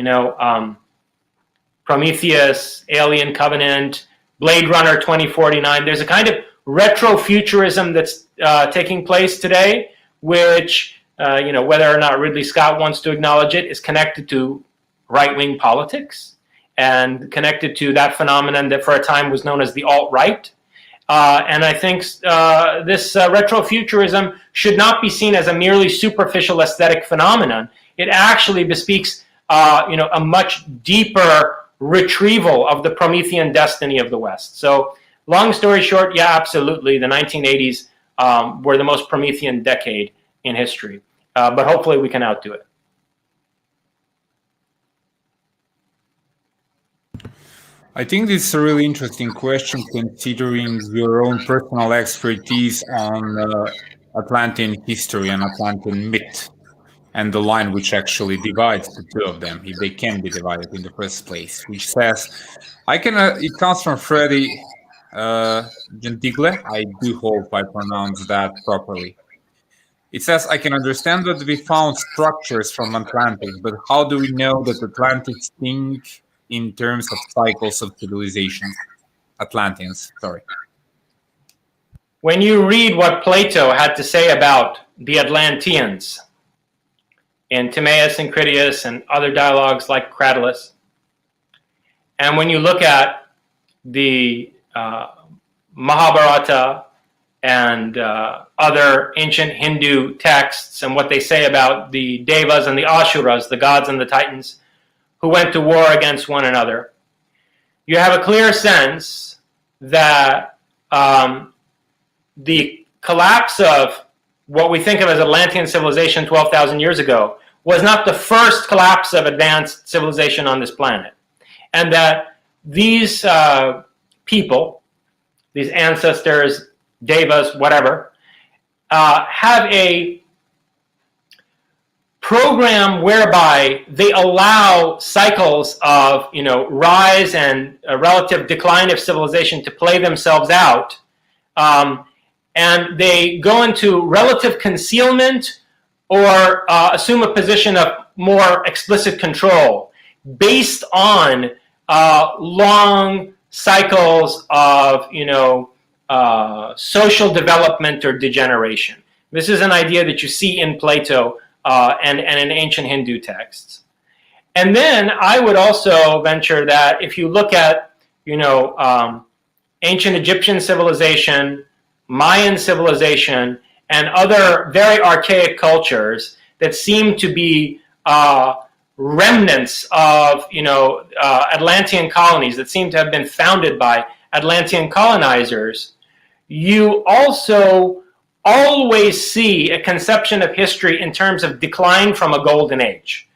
Prometheus, Alien Covenant, Blade Runner 2049, there's a kind of retrofuturism that's taking place today, which, whether or not Ridley Scott wants to acknowledge it, is connected to right-wing politics and connected to that phenomenon that for a time was known as the alt-right. And I think this retrofuturism should not be seen as a merely superficial aesthetic phenomenon. It actually bespeaks, a much deeper retrieval of the Promethean destiny of the West. So, long story short, yeah, absolutely, the 1980s were the most Promethean decade in history. But hopefully we can outdo it. I think this is a really interesting question, considering your own personal expertise on Atlantean history and Atlantean myth, and the line which actually divides the two of them, if they can be divided in the first place, which says, it comes from Freddy Gentigle. I do hope I pronounced that properly. It says, I can understand that we found structures from Atlantis, but how do we know that Atlantis think in terms of cycles of civilization? Atlanteans, sorry. When you read what Plato had to say about the Atlanteans in Timaeus and Critias and other dialogues like Cratylus, and when you look at the Mahabharata and other ancient Hindu texts and what they say about the Devas and the Asuras, the gods and the Titans, who went to war against one another, you have a clear sense that the collapse of what we think of as Atlantean civilization 12,000 years ago was not the first collapse of advanced civilization on this planet. And that these people, these ancestors, devas, whatever, have a program whereby they allow cycles of rise and a relative decline of civilization to play themselves out, and they go into relative concealment or assume a position of more explicit control based on long cycles of social development or degeneration. This is an idea that you see in Plato and in ancient Hindu texts. And then I would also venture that if you look at, ancient Egyptian civilization, Mayan civilization, and other very archaic cultures that seem to be remnants of Atlantean colonies that seem to have been founded by Atlantean colonizers, you also always see a conception of history in terms of decline from a golden age.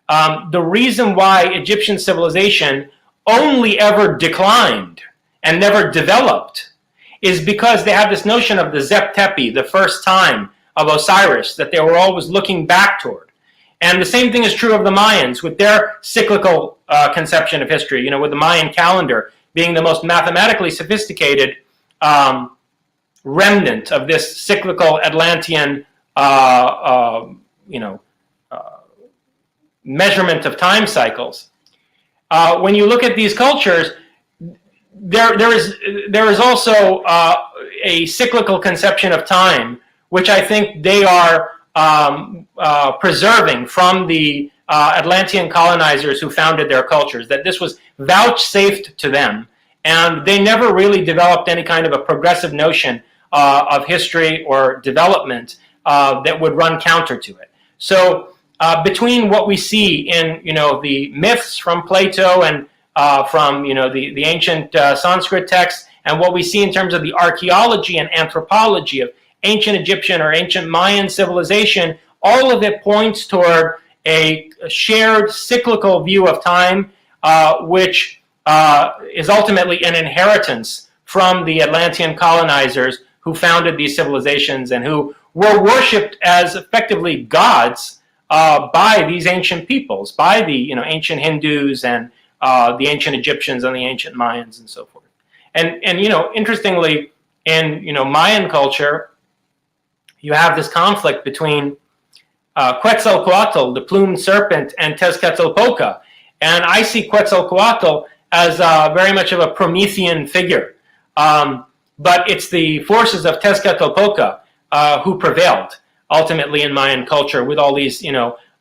The reason why Egyptian civilization only ever declined and never developed is because they have this notion of the Zep Tepi, the first time of Osiris, that they were always looking back toward. And the same thing is true of the Mayans with their cyclical conception of history, with the Mayan calendar being the most mathematically sophisticated remnant of this cyclical Atlantean measurement of time cycles. When you look at these cultures, there is also a cyclical conception of time, which I think they are preserving from the Atlantean colonizers who founded their cultures, that this was vouchsafed to them, and they never really developed any kind of a progressive notion of history or development that would run counter to it. So between what we see in the myths from Plato and from the ancient Sanskrit texts, and what we see in terms of the archaeology and anthropology of ancient Egyptian or ancient Mayan civilization, all of it points toward a shared cyclical view of time, which is ultimately an inheritance from the Atlantean colonizers who founded these civilizations and who were worshipped as effectively gods by these ancient peoples, by the ancient Hindus and the ancient Egyptians and the ancient Mayans and so forth. And interestingly, in Mayan culture, you have this conflict between Quetzalcoatl, the plumed serpent, and Tezcatlipoca. And I see Quetzalcoatl as very much of a Promethean figure. But it's the forces of Tezcatlipoca who prevailed ultimately in Mayan culture, with all these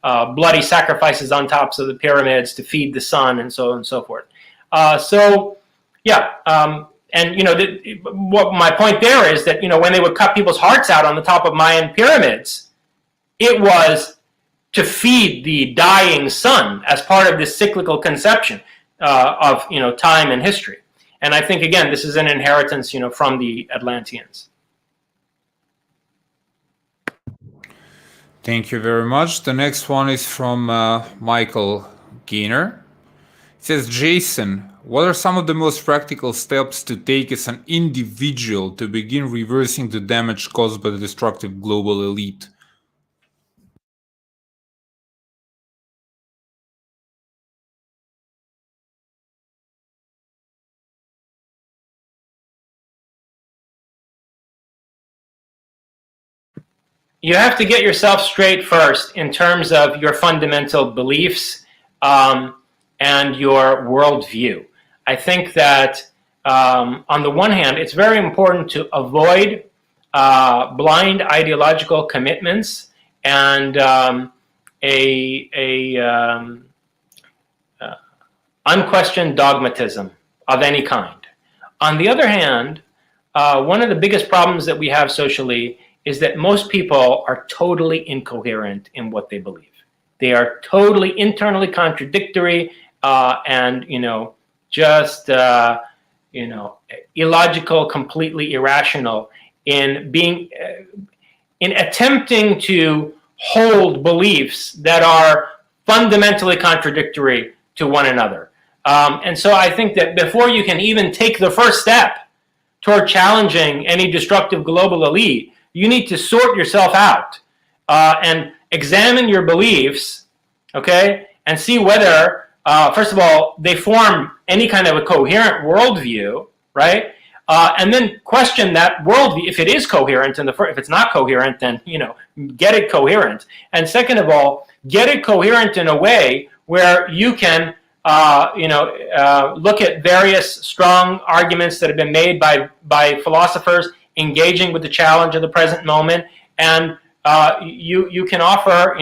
bloody sacrifices on tops of the pyramids to feed the sun and so on and so forth. What my point there is that when they would cut people's hearts out on the top of Mayan pyramids, it was to feed the dying sun as part of this cyclical conception of time and history. And I think, again, this is an inheritance from the Atlanteans. Thank you very much. The next one is from Michael Gainer. It says, Jason, what are some of the most practical steps to take as an individual to begin reversing the damage caused by the destructive global elite? You have to get yourself straight first in terms of your fundamental beliefs and your worldview. I think that on the one hand, it's very important to avoid blind ideological commitments and unquestioned dogmatism of any kind. On the other hand, one of the biggest problems that we have socially is that most people are totally incoherent in what they believe. They are totally internally contradictory and just illogical, completely irrational in being in attempting to hold beliefs that are fundamentally contradictory to one another. And so I think that before you can even take the first step toward challenging any destructive global elite, you need to sort yourself out and examine your beliefs, okay, and see whether, first of all, they form any kind of a coherent worldview, right? And then question that worldview if it is coherent, and if it's not coherent, then get it coherent. And second of all, get it coherent in a way where you can look at various strong arguments that have been made by philosophers engaging with the challenge of the present moment, and you can offer,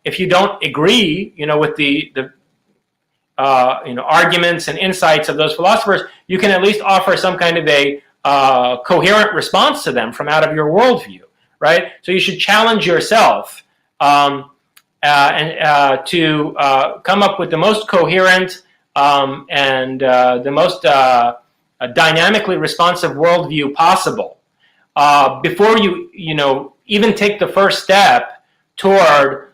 if you don't agree, with the arguments and insights of those philosophers, you can at least offer some kind of a coherent response to them from out of your worldview, right? So you should challenge yourself to come up with the most coherent and the most dynamically responsive worldview possible before you even take the first step toward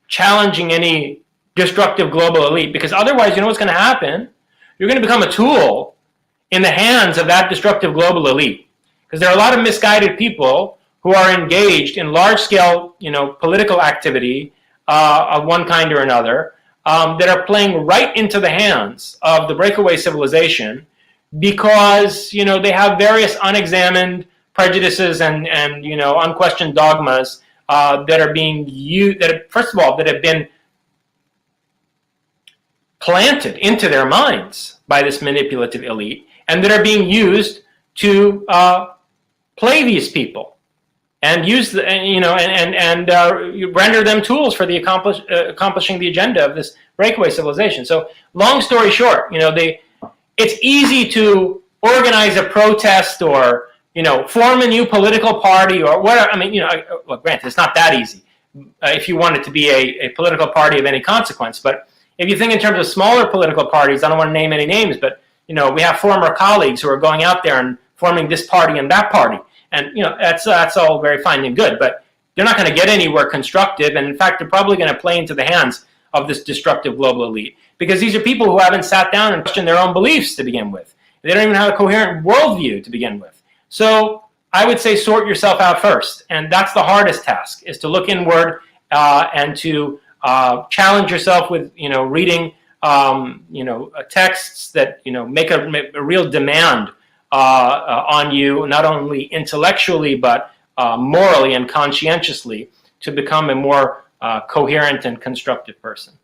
challenging any destructive global elite. Because otherwise, you know what's going to happen? You're going to become a tool in the hands of that destructive global elite. Because there are a lot of misguided people who are engaged in large-scale, political activity of one kind or another that are playing right into the hands of the breakaway civilization because, they have various unexamined prejudices and unquestioned dogmas that are being used, that have been planted into their minds by this manipulative elite, and that are being used to play these people and use render them tools for the accomplishing the agenda of this breakaway civilization. So, long story short, it's easy to organize a protest or form a new political party or whatever. I mean, look, granted, it's not that easy if you want it to be a political party of any consequence. But if you think in terms of smaller political parties, I don't want to name any names, but we have former colleagues who are going out there and forming this party and that party, and that's all very fine and good. But they're not going to get anywhere constructive, and in fact, they're probably going to play into the hands of this destructive global elite because these are people who haven't sat down and questioned their own beliefs to begin with. They don't even have a coherent worldview to begin with. So I would say sort yourself out first, and that's the hardest task: is to look inward and to challenge yourself with reading texts that make a real demand on you, not only intellectually but morally and conscientiously, to become a more coherent and constructive person.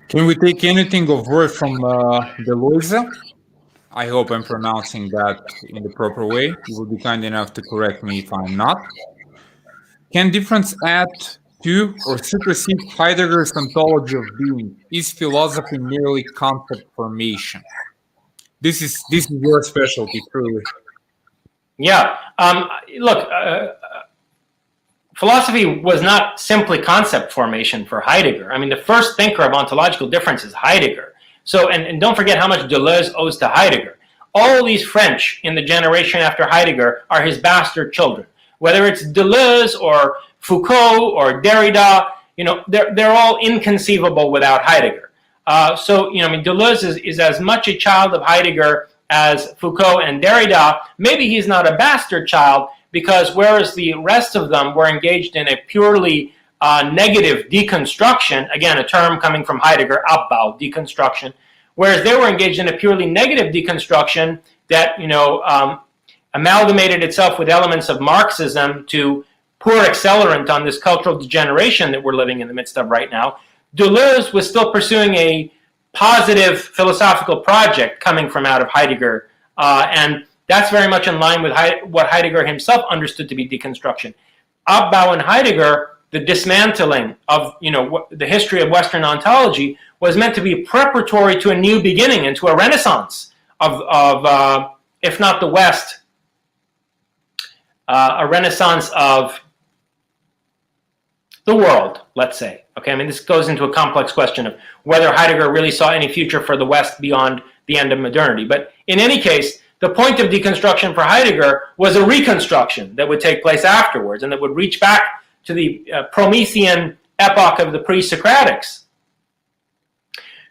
Can we take anything of word from Reza? I hope I'm pronouncing that in the proper way. You will be kind enough to correct me if I'm not. Can difference add to or supersede Heidegger's ontology of being? Is philosophy merely concept formation? This is your specialty, truly. Yeah. Look, philosophy was not simply concept formation for Heidegger. I mean, the first thinker of ontological difference is Heidegger. So, and don't forget how much Deleuze owes to Heidegger. All these French in the generation after Heidegger are his bastard children. Whether it's Deleuze or Foucault or Derrida, they're all inconceivable without Heidegger. Deleuze is as much a child of Heidegger as Foucault and Derrida. Maybe he's not a bastard child, because whereas the rest of them were engaged in a purely negative deconstruction, again, a term coming from Heidegger, Abbau, deconstruction, whereas they were engaged in a purely negative deconstruction that, amalgamated itself with elements of Marxism to pour accelerant on this cultural degeneration that we're living in the midst of right now, Deleuze was still pursuing a positive philosophical project coming from out of Heidegger, and that's very much in line with what Heidegger himself understood to be deconstruction. Abbau and Heidegger, the dismantling of the history of Western ontology, was meant to be preparatory to a new beginning and to a renaissance of if not the West, a renaissance of the world, let's say. Okay, I mean, this goes into a complex question of whether Heidegger really saw any future for the West beyond the end of modernity. But in any case, the point of deconstruction for Heidegger was a reconstruction that would take place afterwards and that would reach back to the Promethean epoch of the pre-Socratics.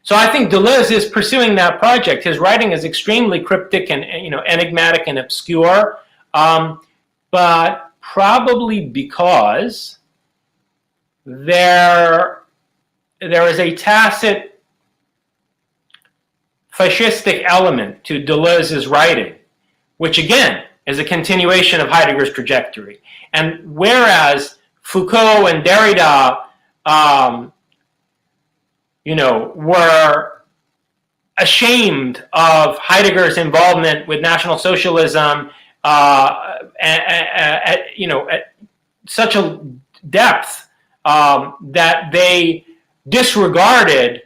So I think Deleuze is pursuing that project. His writing is extremely cryptic and enigmatic and obscure, but probably because there is a tacit fascistic element to Deleuze's writing, which again is a continuation of Heidegger's trajectory. And whereas Foucault and Derrida, were ashamed of Heidegger's involvement with National Socialism, at such a depth that they disregarded,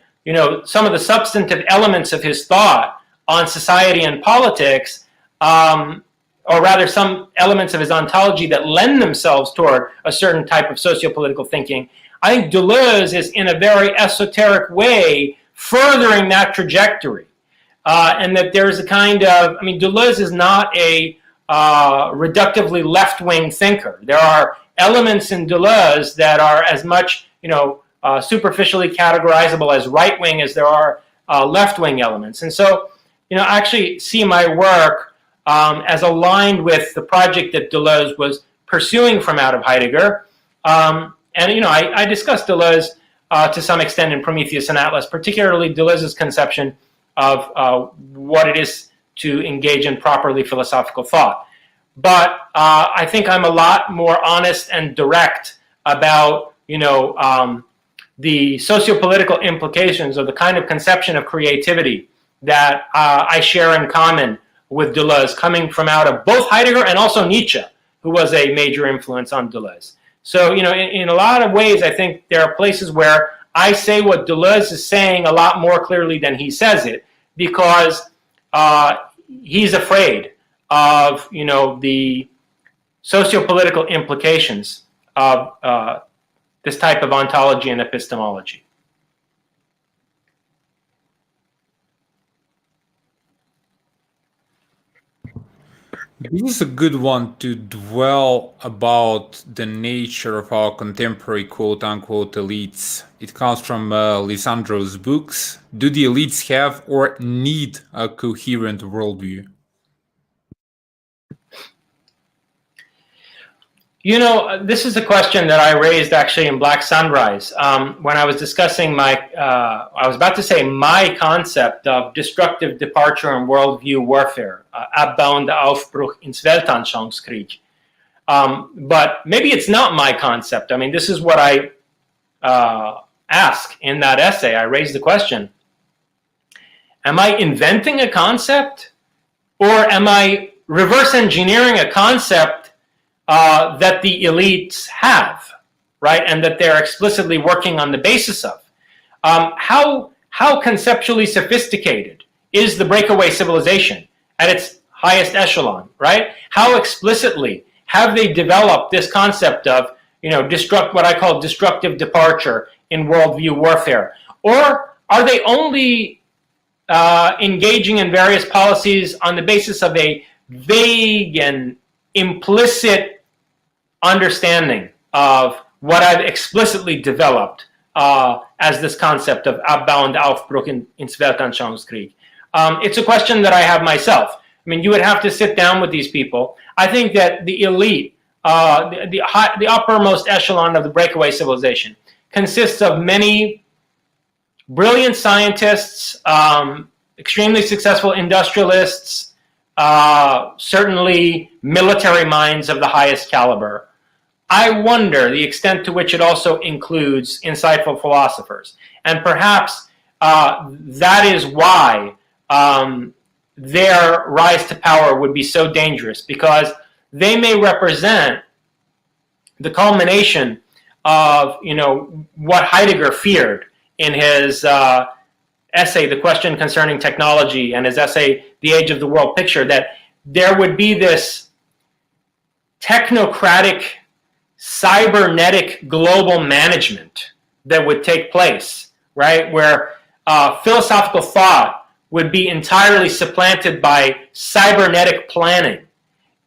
some of the substantive elements of his thought on society and politics, or rather some elements of his ontology that lend themselves toward a certain type of socio-political thinking. I think Deleuze is in a very esoteric way furthering that trajectory. And that there's a kind of, Deleuze is not a reductively left-wing thinker. There are elements in Deleuze that are as much, superficially categorizable as right-wing as there are left-wing elements. And so, I actually see my work as aligned with the project that Deleuze was pursuing from out of Heidegger. I discussed Deleuze to some extent in Prometheus and Atlas, particularly Deleuze's conception of what it is to engage in properly philosophical thought. But I think I'm a lot more honest and direct about, the socio-political implications of the kind of conception of creativity that I share in common with Deleuze, coming from out of both Heidegger and also Nietzsche, who was a major influence on Deleuze. So, in a lot of ways, I think there are places where I say what Deleuze is saying a lot more clearly than he says it, because he's afraid of, the socio-political implications of this type of ontology and epistemology. This is a good one to dwell about the nature of our contemporary quote-unquote elites. It comes from Lisandro's books. Do the elites have or need a coherent worldview? This is a question that I raised actually in Black Sunrise when I was discussing my concept of destructive departure and worldview warfare, abbauender Aufbruch ins Weltanschauungskrieg. But maybe it's not my concept. This is what I ask in that essay. I raised the question, am I inventing a concept, or am I reverse engineering a concept that the elites have, right, and that they're explicitly working on the basis of? How conceptually sophisticated is the breakaway civilization at its highest echelon, right? How explicitly have they developed this concept of, what I call destructive departure in worldview warfare? Or are they only engaging in various policies on the basis of a vague and implicit understanding of what I've explicitly developed as this concept of abbauender Aufbruch ins Weltanschauungskrieg? It's a question that I have myself. You would have to sit down with these people. I think that the elite, the uppermost echelon of the breakaway civilization, consists of many brilliant scientists, extremely successful industrialists, certainly military minds of the highest caliber. I wonder the extent to which it also includes insightful philosophers. And perhaps that is why their rise to power would be so dangerous, because they may represent the culmination of, what Heidegger feared in his essay, The Question Concerning Technology, and his essay, The Age of the World Picture, that there would be this technocratic, cybernetic global management that would take place, right? Where philosophical thought would be entirely supplanted by cybernetic planning.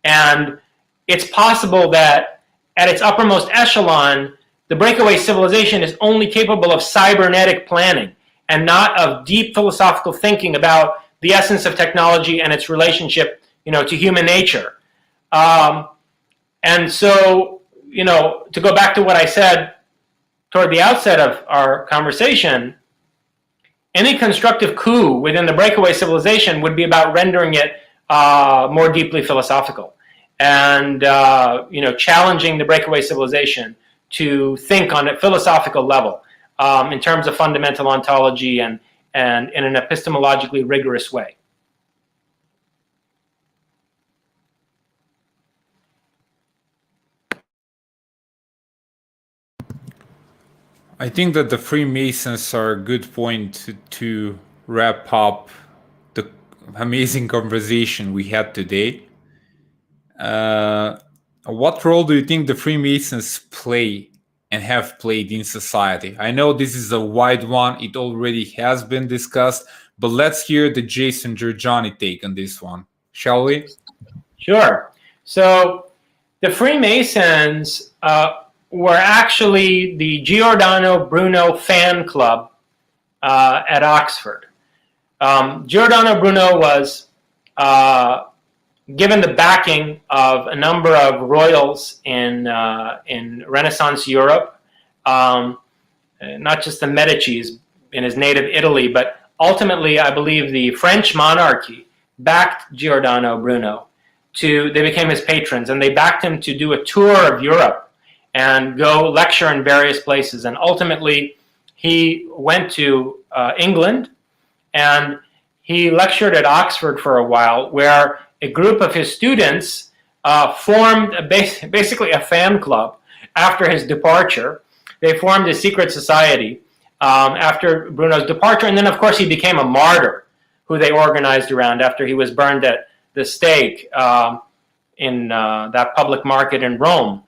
And it's possible that at its uppermost echelon, the breakaway civilization is only capable of cybernetic planning and not of deep philosophical thinking about the essence of technology and its relationship, to human nature. And so, to go back to what I said toward the outset of our conversation, any constructive coup within the breakaway civilization would be about rendering it more deeply philosophical and, challenging the breakaway civilization to think on a philosophical level in terms of fundamental ontology and in an epistemologically rigorous way. I think that the Freemasons are a good point to wrap up the amazing conversation we had today. What role do you think the Freemasons play and have played in society? I know this is a wide one. It already has been discussed, but let's hear the Jason Jorjani take on this one, shall we? Sure. So the Freemasons were actually the Giordano Bruno fan club at Oxford. Giordano Bruno was given the backing of a number of royals in Renaissance Europe, not just the Medicis in his native Italy, but ultimately, I believe the French monarchy backed Giordano Bruno. They became his patrons, and they backed him to do a tour of Europe and go lecture in various places. And ultimately, he went to England, and he lectured at Oxford for a while, where a group of his students formed basically a fan club after his departure. They formed a secret society after Bruno's departure, and then, of course, he became a martyr who they organized around after he was burned at the stake in that public market in Rome.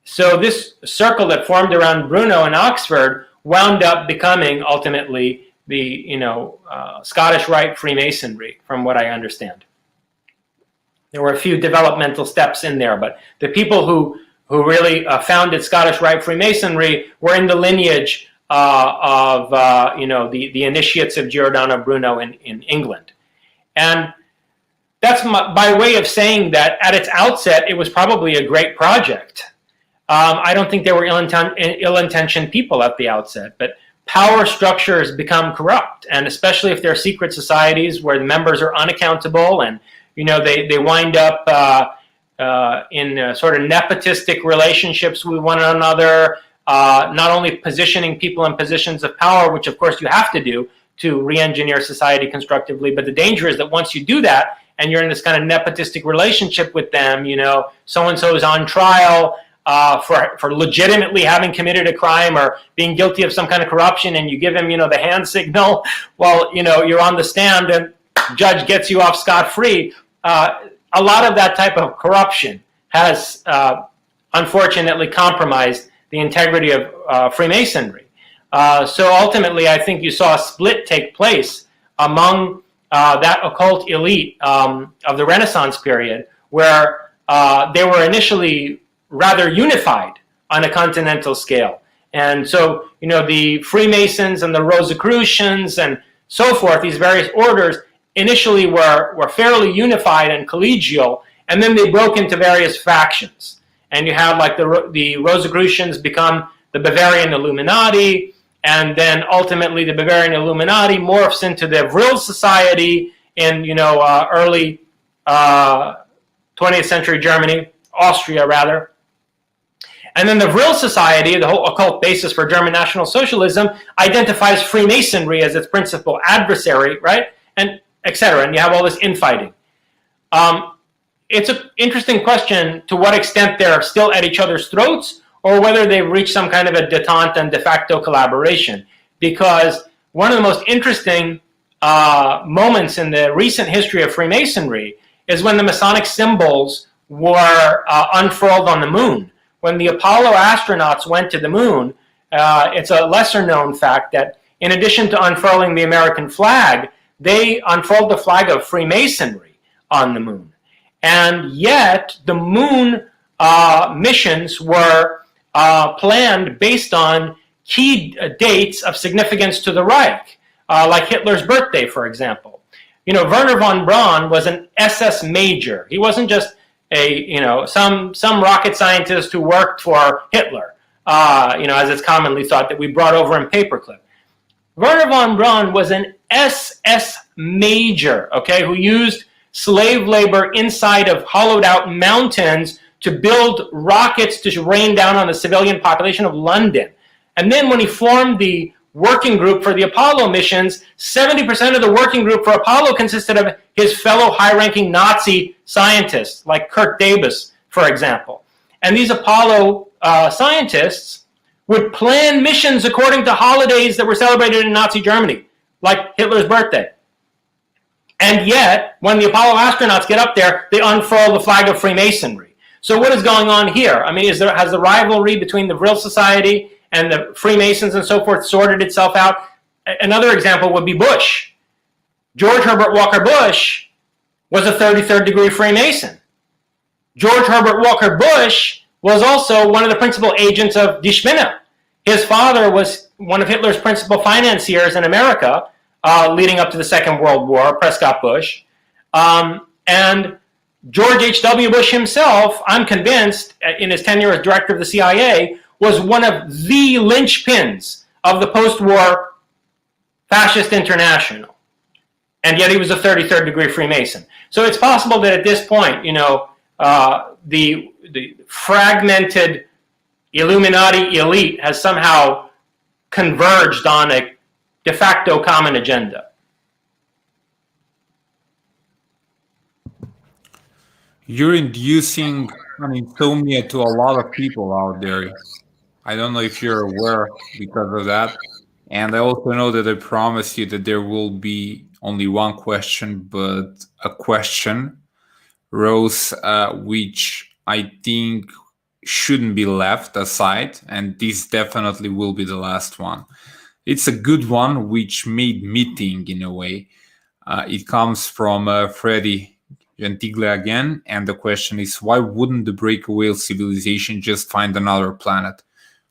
So this circle that formed around Bruno in Oxford wound up becoming ultimately the Scottish Rite Freemasonry, from what I understand. There were a few developmental steps in there, but the people who really founded Scottish Rite Freemasonry were in the lineage of the initiates of Giordano Bruno in England. And that's by way of saying that at its outset, it was probably a great project. I don't think there were ill-intentioned people at the outset, but power structures become corrupt, and especially if there are secret societies where the members are unaccountable, and they wind up in sort of nepotistic relationships with one another, not only positioning people in positions of power, which of course you have to do to re-engineer society constructively, but the danger is that once you do that, and you're in this kind of nepotistic relationship with them, so-and-so is on trial for legitimately having committed a crime or being guilty of some kind of corruption, and you give him, the hand signal while, you're on the stand and judge gets you off scot-free. A lot of that type of corruption has unfortunately compromised the integrity of Freemasonry. So ultimately, I think you saw a split take place among that occult elite of the Renaissance period, where they were initially rather unified on a continental scale. And so, the Freemasons and the Rosicrucians and so forth, these various orders, initially were fairly unified and collegial, and then they broke into various factions. And you have the Rosicrucians become the Bavarian Illuminati, and then ultimately the Bavarian Illuminati morphs into the Vril Society in early 20th century Germany, Austria rather. And then the Vril Society, the whole occult basis for German National Socialism, identifies Freemasonry as its principal adversary, right? And etc. And you have all this infighting. It's an interesting question to what extent they're still at each other's throats, or whether they've reached some kind of a detente and de facto collaboration. Because one of the most interesting moments in the recent history of Freemasonry is when the Masonic symbols were unfurled on the moon. When the Apollo astronauts went to the moon, it's a lesser known fact that in addition to unfurling the American flag, they unfurled the flag of Freemasonry on the moon. And yet the moon missions were planned based on key dates of significance to the Reich, like Hitler's birthday, for example. Werner von Braun was an SS major. He wasn't just some rocket scientist who worked for Hitler, as it's commonly thought that we brought over in paperclip. Werner von Braun was an SS major, who used slave labor inside of hollowed out mountains to build rockets to rain down on the civilian population of London. And then when he formed the working group for the Apollo missions, 70% of the working group for Apollo consisted of his fellow high-ranking Nazi scientists, like Kurt Debus, for example. And these Apollo scientists would plan missions according to holidays that were celebrated in Nazi Germany, like Hitler's birthday. And yet, when the Apollo astronauts get up there, they unfurl the flag of Freemasonry. So what is going on here? I mean, has the rivalry between the Vril Society and the Freemasons and so forth sorted itself out? Another example would be Bush. George Herbert Walker Bush was a 33rd degree Freemason. George Herbert Walker Bush was also one of the principal agents of Die Spinne. His father was one of Hitler's principal financiers in America leading up to the Second World War, Prescott Bush. And George H.W. Bush himself, I'm convinced, in his tenure as director of the CIA, was one of the linchpins of the post-war fascist international. And yet he was a 33rd degree Freemason. So it's possible that at this point, the fragmented Illuminati elite has somehow converged on a de facto common agenda. You're inducing insomnia to a lot of people out there. I don't know if you're aware because of that. And I also know that I promised you that there will be only one question, but a question rose, which I think shouldn't be left aside. And this definitely will be the last one. It's a good one, which made me think in a way. It comes from Freddy Gentiglia again. And the question is, why wouldn't the breakaway civilization just find another planet?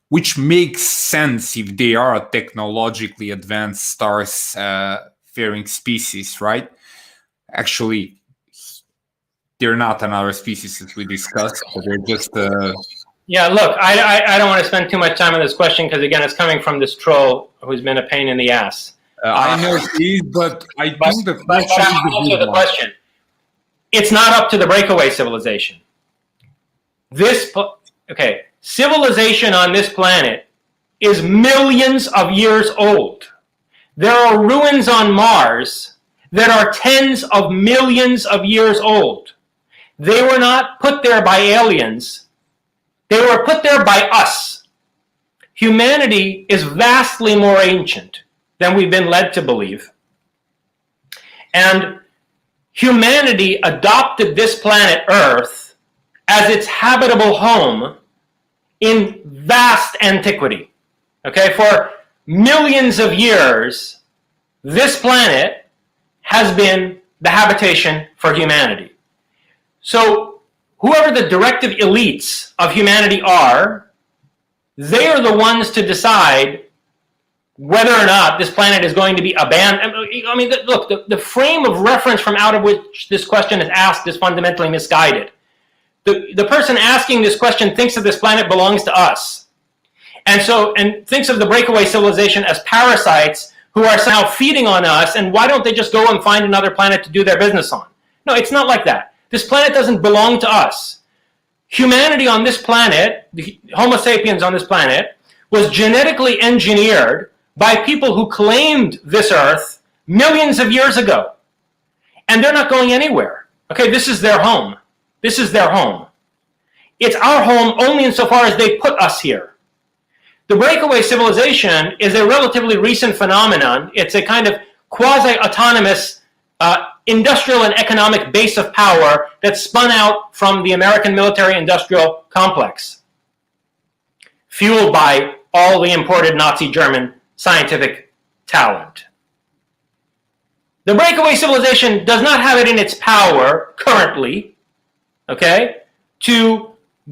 Which makes sense if they are a technologically advanced stars-faring species, right? Actually, they're not another species as we discussed, but they're just... Yeah, look, I don't want to spend too much time on this question because, again, it's coming from this troll who's been a pain in the ass. I know he is, but I think the question is the question. It's not up to the breakaway civilization. Civilization on this planet is millions of years old. There are ruins on Mars that are tens of millions of years old. They were not put there by aliens. They were put there by us. Humanity is vastly more ancient than we've been led to believe. And humanity adopted this planet Earth as its habitable home in vast antiquity. Okay, for millions of years, this planet has been the habitation for humanity. So whoever the directive elites of humanity are, they are the ones to decide whether or not this planet is going to be abandoned. I mean, look, the frame of reference from out of which this question is asked is fundamentally misguided. The person asking this question thinks that this planet belongs to us. And thinks of the breakaway civilization as parasites who are somehow feeding on us, and why don't they just go and find another planet to do their business on? No, it's not like that. This planet doesn't belong to us. Humanity on this planet, the Homo sapiens on this planet, was genetically engineered by people who claimed this Earth millions of years ago. And they're not going anywhere. Okay, this is their home. This is their home. It's our home only insofar as they put us here. The breakaway civilization is a relatively recent phenomenon. It's a kind of quasi-autonomous industrial and economic base of power that spun out from the American military-industrial complex, fueled by all the imported Nazi German scientific talent. The breakaway civilization does not have it in its power currently, okay, to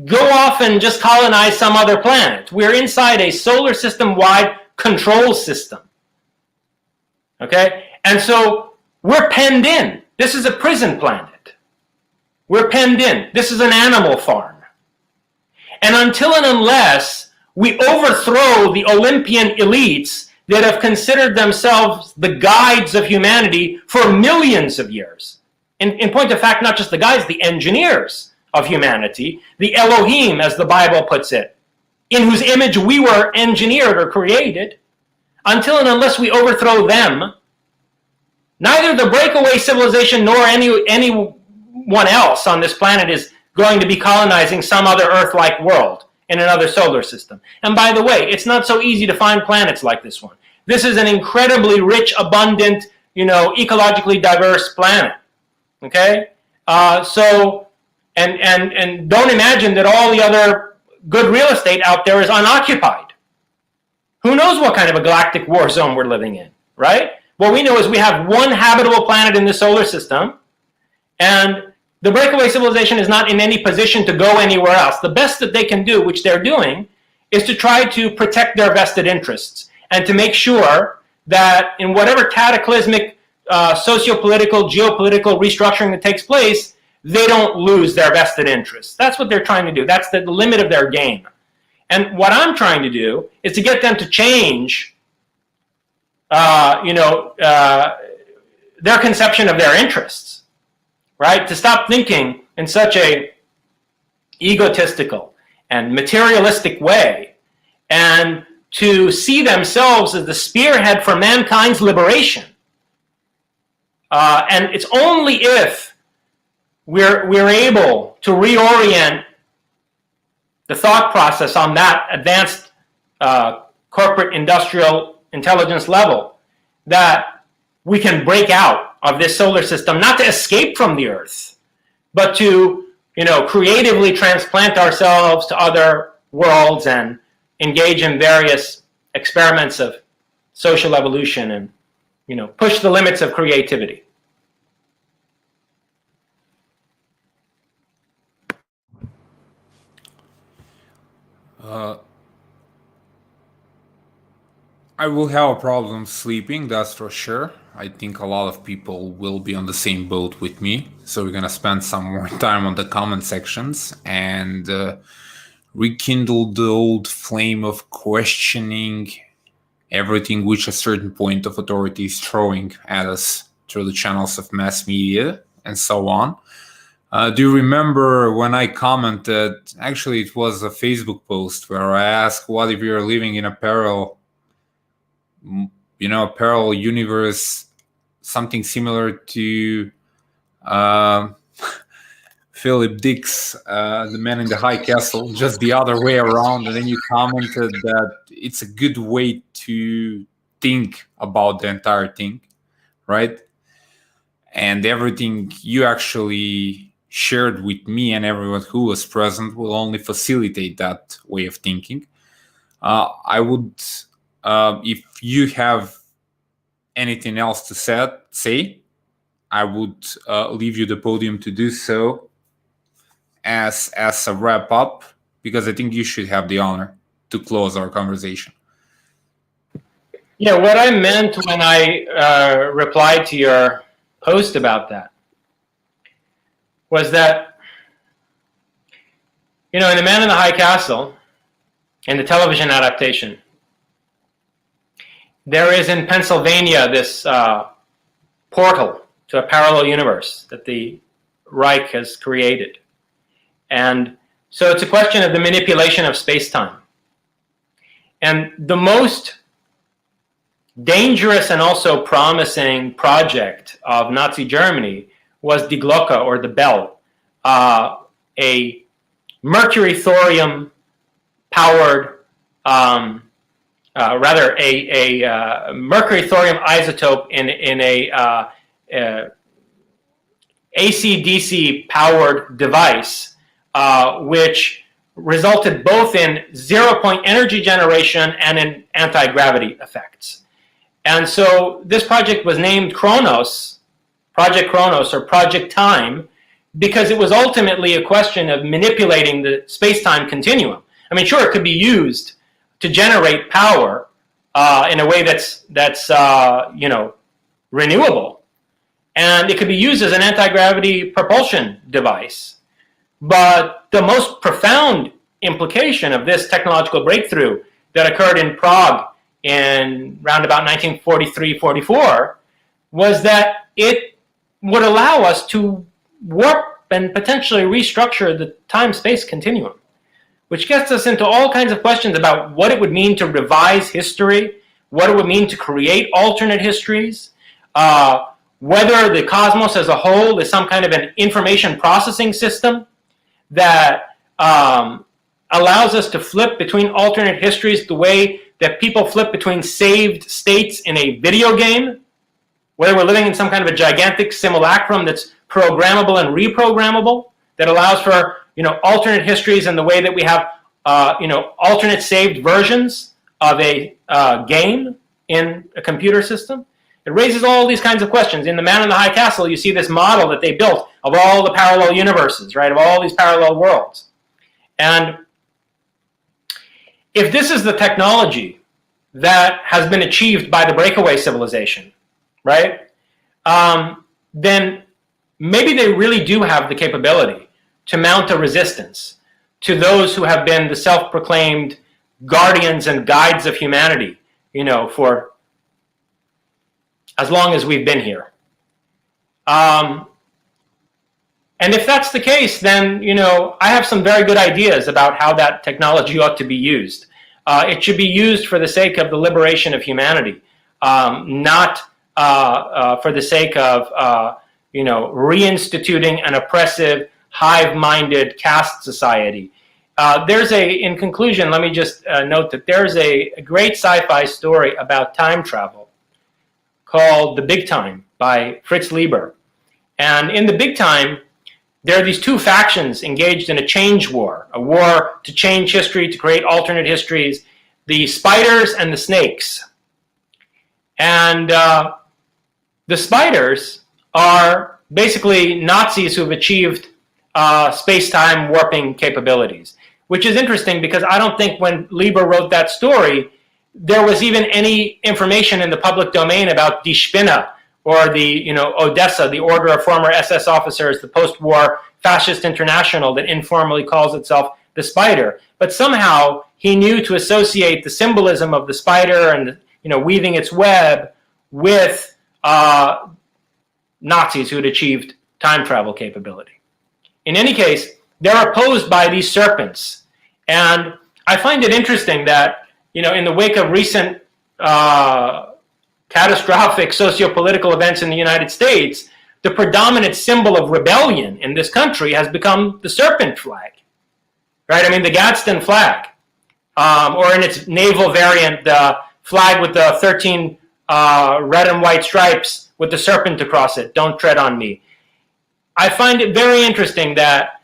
go off and just colonize some other planet. We're inside a solar system-wide control system, okay? And so we're penned in. This is a prison planet. We're penned in. This is an animal farm. And until and unless we overthrow the Olympian elites that have considered themselves the guides of humanity for millions of years, in point of fact, not just the guides, the engineers of humanity, the Elohim, as the Bible puts it, in whose image we were engineered or created, until and unless we overthrow them, neither the breakaway civilization nor anyone else on this planet is going to be colonizing some other Earth-like world. in another solar system. And by the way, it's not so easy to find planets like this one. This is an incredibly rich, abundant, ecologically diverse planet. Okay? And don't imagine that all the other good real estate out there is unoccupied. Who knows what kind of a galactic war zone we're living in, right? What we know is we have one habitable planet in the solar system, and the breakaway civilization is not in any position to go anywhere else. The best that they can do, which they're doing, is to try to protect their vested interests and to make sure that in whatever cataclysmic socio-political, geopolitical restructuring that takes place, they don't lose their vested interests. That's what they're trying to do. That's the limit of their game. And what I'm trying to do is to get them to change, their conception of their interests, right? To stop thinking in such a egotistical and materialistic way, and to see themselves as the spearhead for mankind's liberation. And it's only if we're able to reorient the thought process on that advanced corporate industrial intelligence level that we can break out of this solar system, not to escape from the Earth, but to creatively transplant ourselves to other worlds and engage in various experiments of social evolution and push the limits of creativity. I will have a problem sleeping, that's for sure. I think a lot of people will be on the same boat with me. So we're going to spend some more time on the comment sections and rekindle the old flame of questioning everything which a certain point of authority is throwing at us through the channels of mass media and so on. Do you remember when I commented, actually it was a Facebook post where I asked, what if you're living in a parallel universe, something similar to Philip Dick's The Man in the High Castle, just the other way around, and then you commented that it's a good way to think about the entire thing, right? And everything you actually shared with me and everyone who was present will only facilitate that way of thinking. I would, if you have anything else to say, I would leave you the podium to do so as a wrap up, because I think you should have the honor to close our conversation. Yeah, what I meant when I replied to your post about that was that, in The Man in the High Castle, in the television adaptation, there is in Pennsylvania this portal to a parallel universe that the Reich has created. And so it's a question of the manipulation of space-time. And the most dangerous and also promising project of Nazi Germany was Die Glocke, or the bell, a mercury-thorium-powered, a mercury-thorium isotope in a AC/DC-powered device, which resulted both in zero-point energy generation and in anti-gravity effects. And so this project was named Project Kronos, or Project Time, because it was ultimately a question of manipulating the space-time continuum. I mean, sure, it could be used to generate power in a way that's renewable, and it could be used as an anti-gravity propulsion device. But the most profound implication of this technological breakthrough that occurred in Prague in round about 1943-44 was that it would allow us to warp and potentially restructure the time-space continuum, which gets us into all kinds of questions about what it would mean to revise history, what it would mean to create alternate histories, whether the cosmos as a whole is some kind of an information processing system that allows us to flip between alternate histories the way that people flip between saved states in a video game, whether we're living in some kind of a gigantic simulacrum that's programmable and reprogrammable, that allows for alternate histories in the way that we have alternate saved versions of a game in a computer system. It raises all these kinds of questions. In The Man in the High Castle, you see this model that they built of all the parallel universes, right, of all these parallel worlds. And if this is the technology that has been achieved by the breakaway civilization, right, then maybe they really do have the capability to mount a resistance to those who have been the self-proclaimed guardians and guides of humanity, for as long as we've been here. And if that's the case, then, I have some very good ideas about how that technology ought to be used. It should be used for the sake of the liberation of humanity, not for the sake of, reinstituting an oppressive, hive-minded caste society. In conclusion, let me just note that there's a great sci-fi story about time travel called The Big Time by Fritz Leiber. And in The Big Time, there are these two factions engaged in a change war, a war to change history, to create alternate histories, the spiders and the snakes. And the spiders are basically Nazis who have achieved space-time warping capabilities, which is interesting because I don't think when Lieber wrote that story, there was even any information in the public domain about Die Spinne or the Odessa, the Order of Former SS Officers, the post-war fascist international that informally calls itself the Spider. But somehow he knew to associate the symbolism of the spider and weaving its web with Nazis who had achieved time travel capability. In any case, they're opposed by these serpents. And I find it interesting that, in the wake of recent catastrophic socio-political events in the United States, the predominant symbol of rebellion in this country has become the Serpent Flag, right? I mean, the Gadsden flag, or in its naval variant, the flag with the 13 red and white stripes with the serpent across it, "Don't tread on me." I find it very interesting that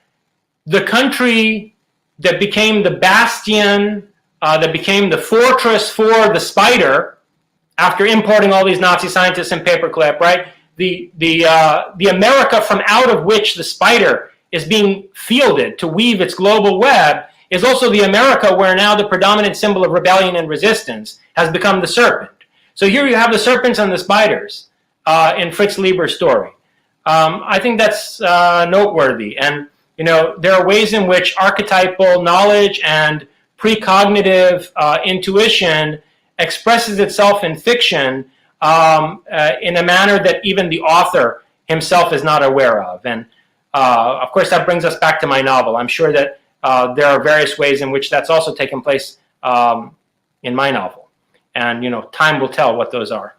the country that became the bastion, that became the fortress for the spider, after importing all these Nazi scientists and paperclip, right? The America from out of which the spider is being fielded to weave its global web is also the America where now the predominant symbol of rebellion and resistance has become the serpent. So here you have the serpents and the spiders in Fritz Leiber's story. I think that's noteworthy. And, there are ways in which archetypal knowledge and precognitive intuition expresses itself in fiction in a manner that even the author himself is not aware of. And of course, that brings us back to my novel. I'm sure that there are various ways in which that's also taken place in my novel. And, time will tell what those are.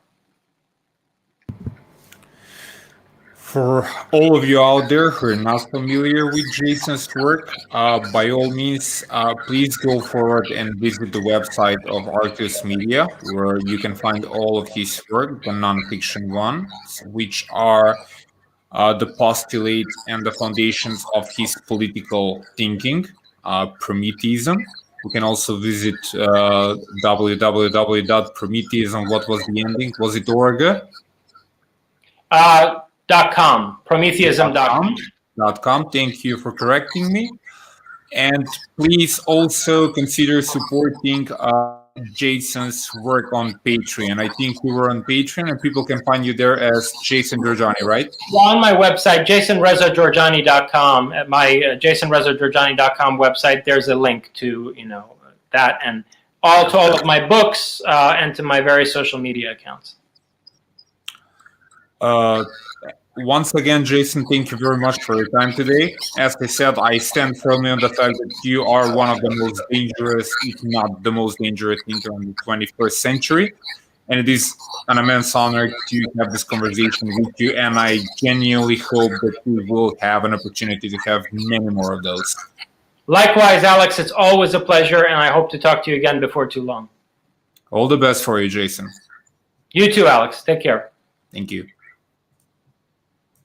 For all of you out there who are not familiar with Jason's work, by all means, please go forward and visit the website of Arcus Media, where you can find all of his work, the nonfiction ones, which are the postulate and the foundations of his political thinking, Prometheism. You can also visit www.prometheism. What was the ending? Was it org? .com, Prometheism.com. .com. Thank you for correcting me. And please also consider supporting Jason's work on Patreon. I think you were on Patreon, and people can find you there as Jason Jorjani, right? On my website, JasonRezaJorjani.com, at my JasonRezaJorjani.com website, there's a link to that, and to all of my books and to my various social media accounts. Once again, Jason, thank you very much for your time today. As I said, I stand firmly on the fact that you are one of the most dangerous, if not the most dangerous thinker in the 21st century. And it is an immense honor to have this conversation with you. And I genuinely hope that we will have an opportunity to have many more of those. Likewise, Alex, it's always a pleasure, and I hope to talk to you again before too long. All the best for you, Jason. You too, Alex. Take care. Thank you.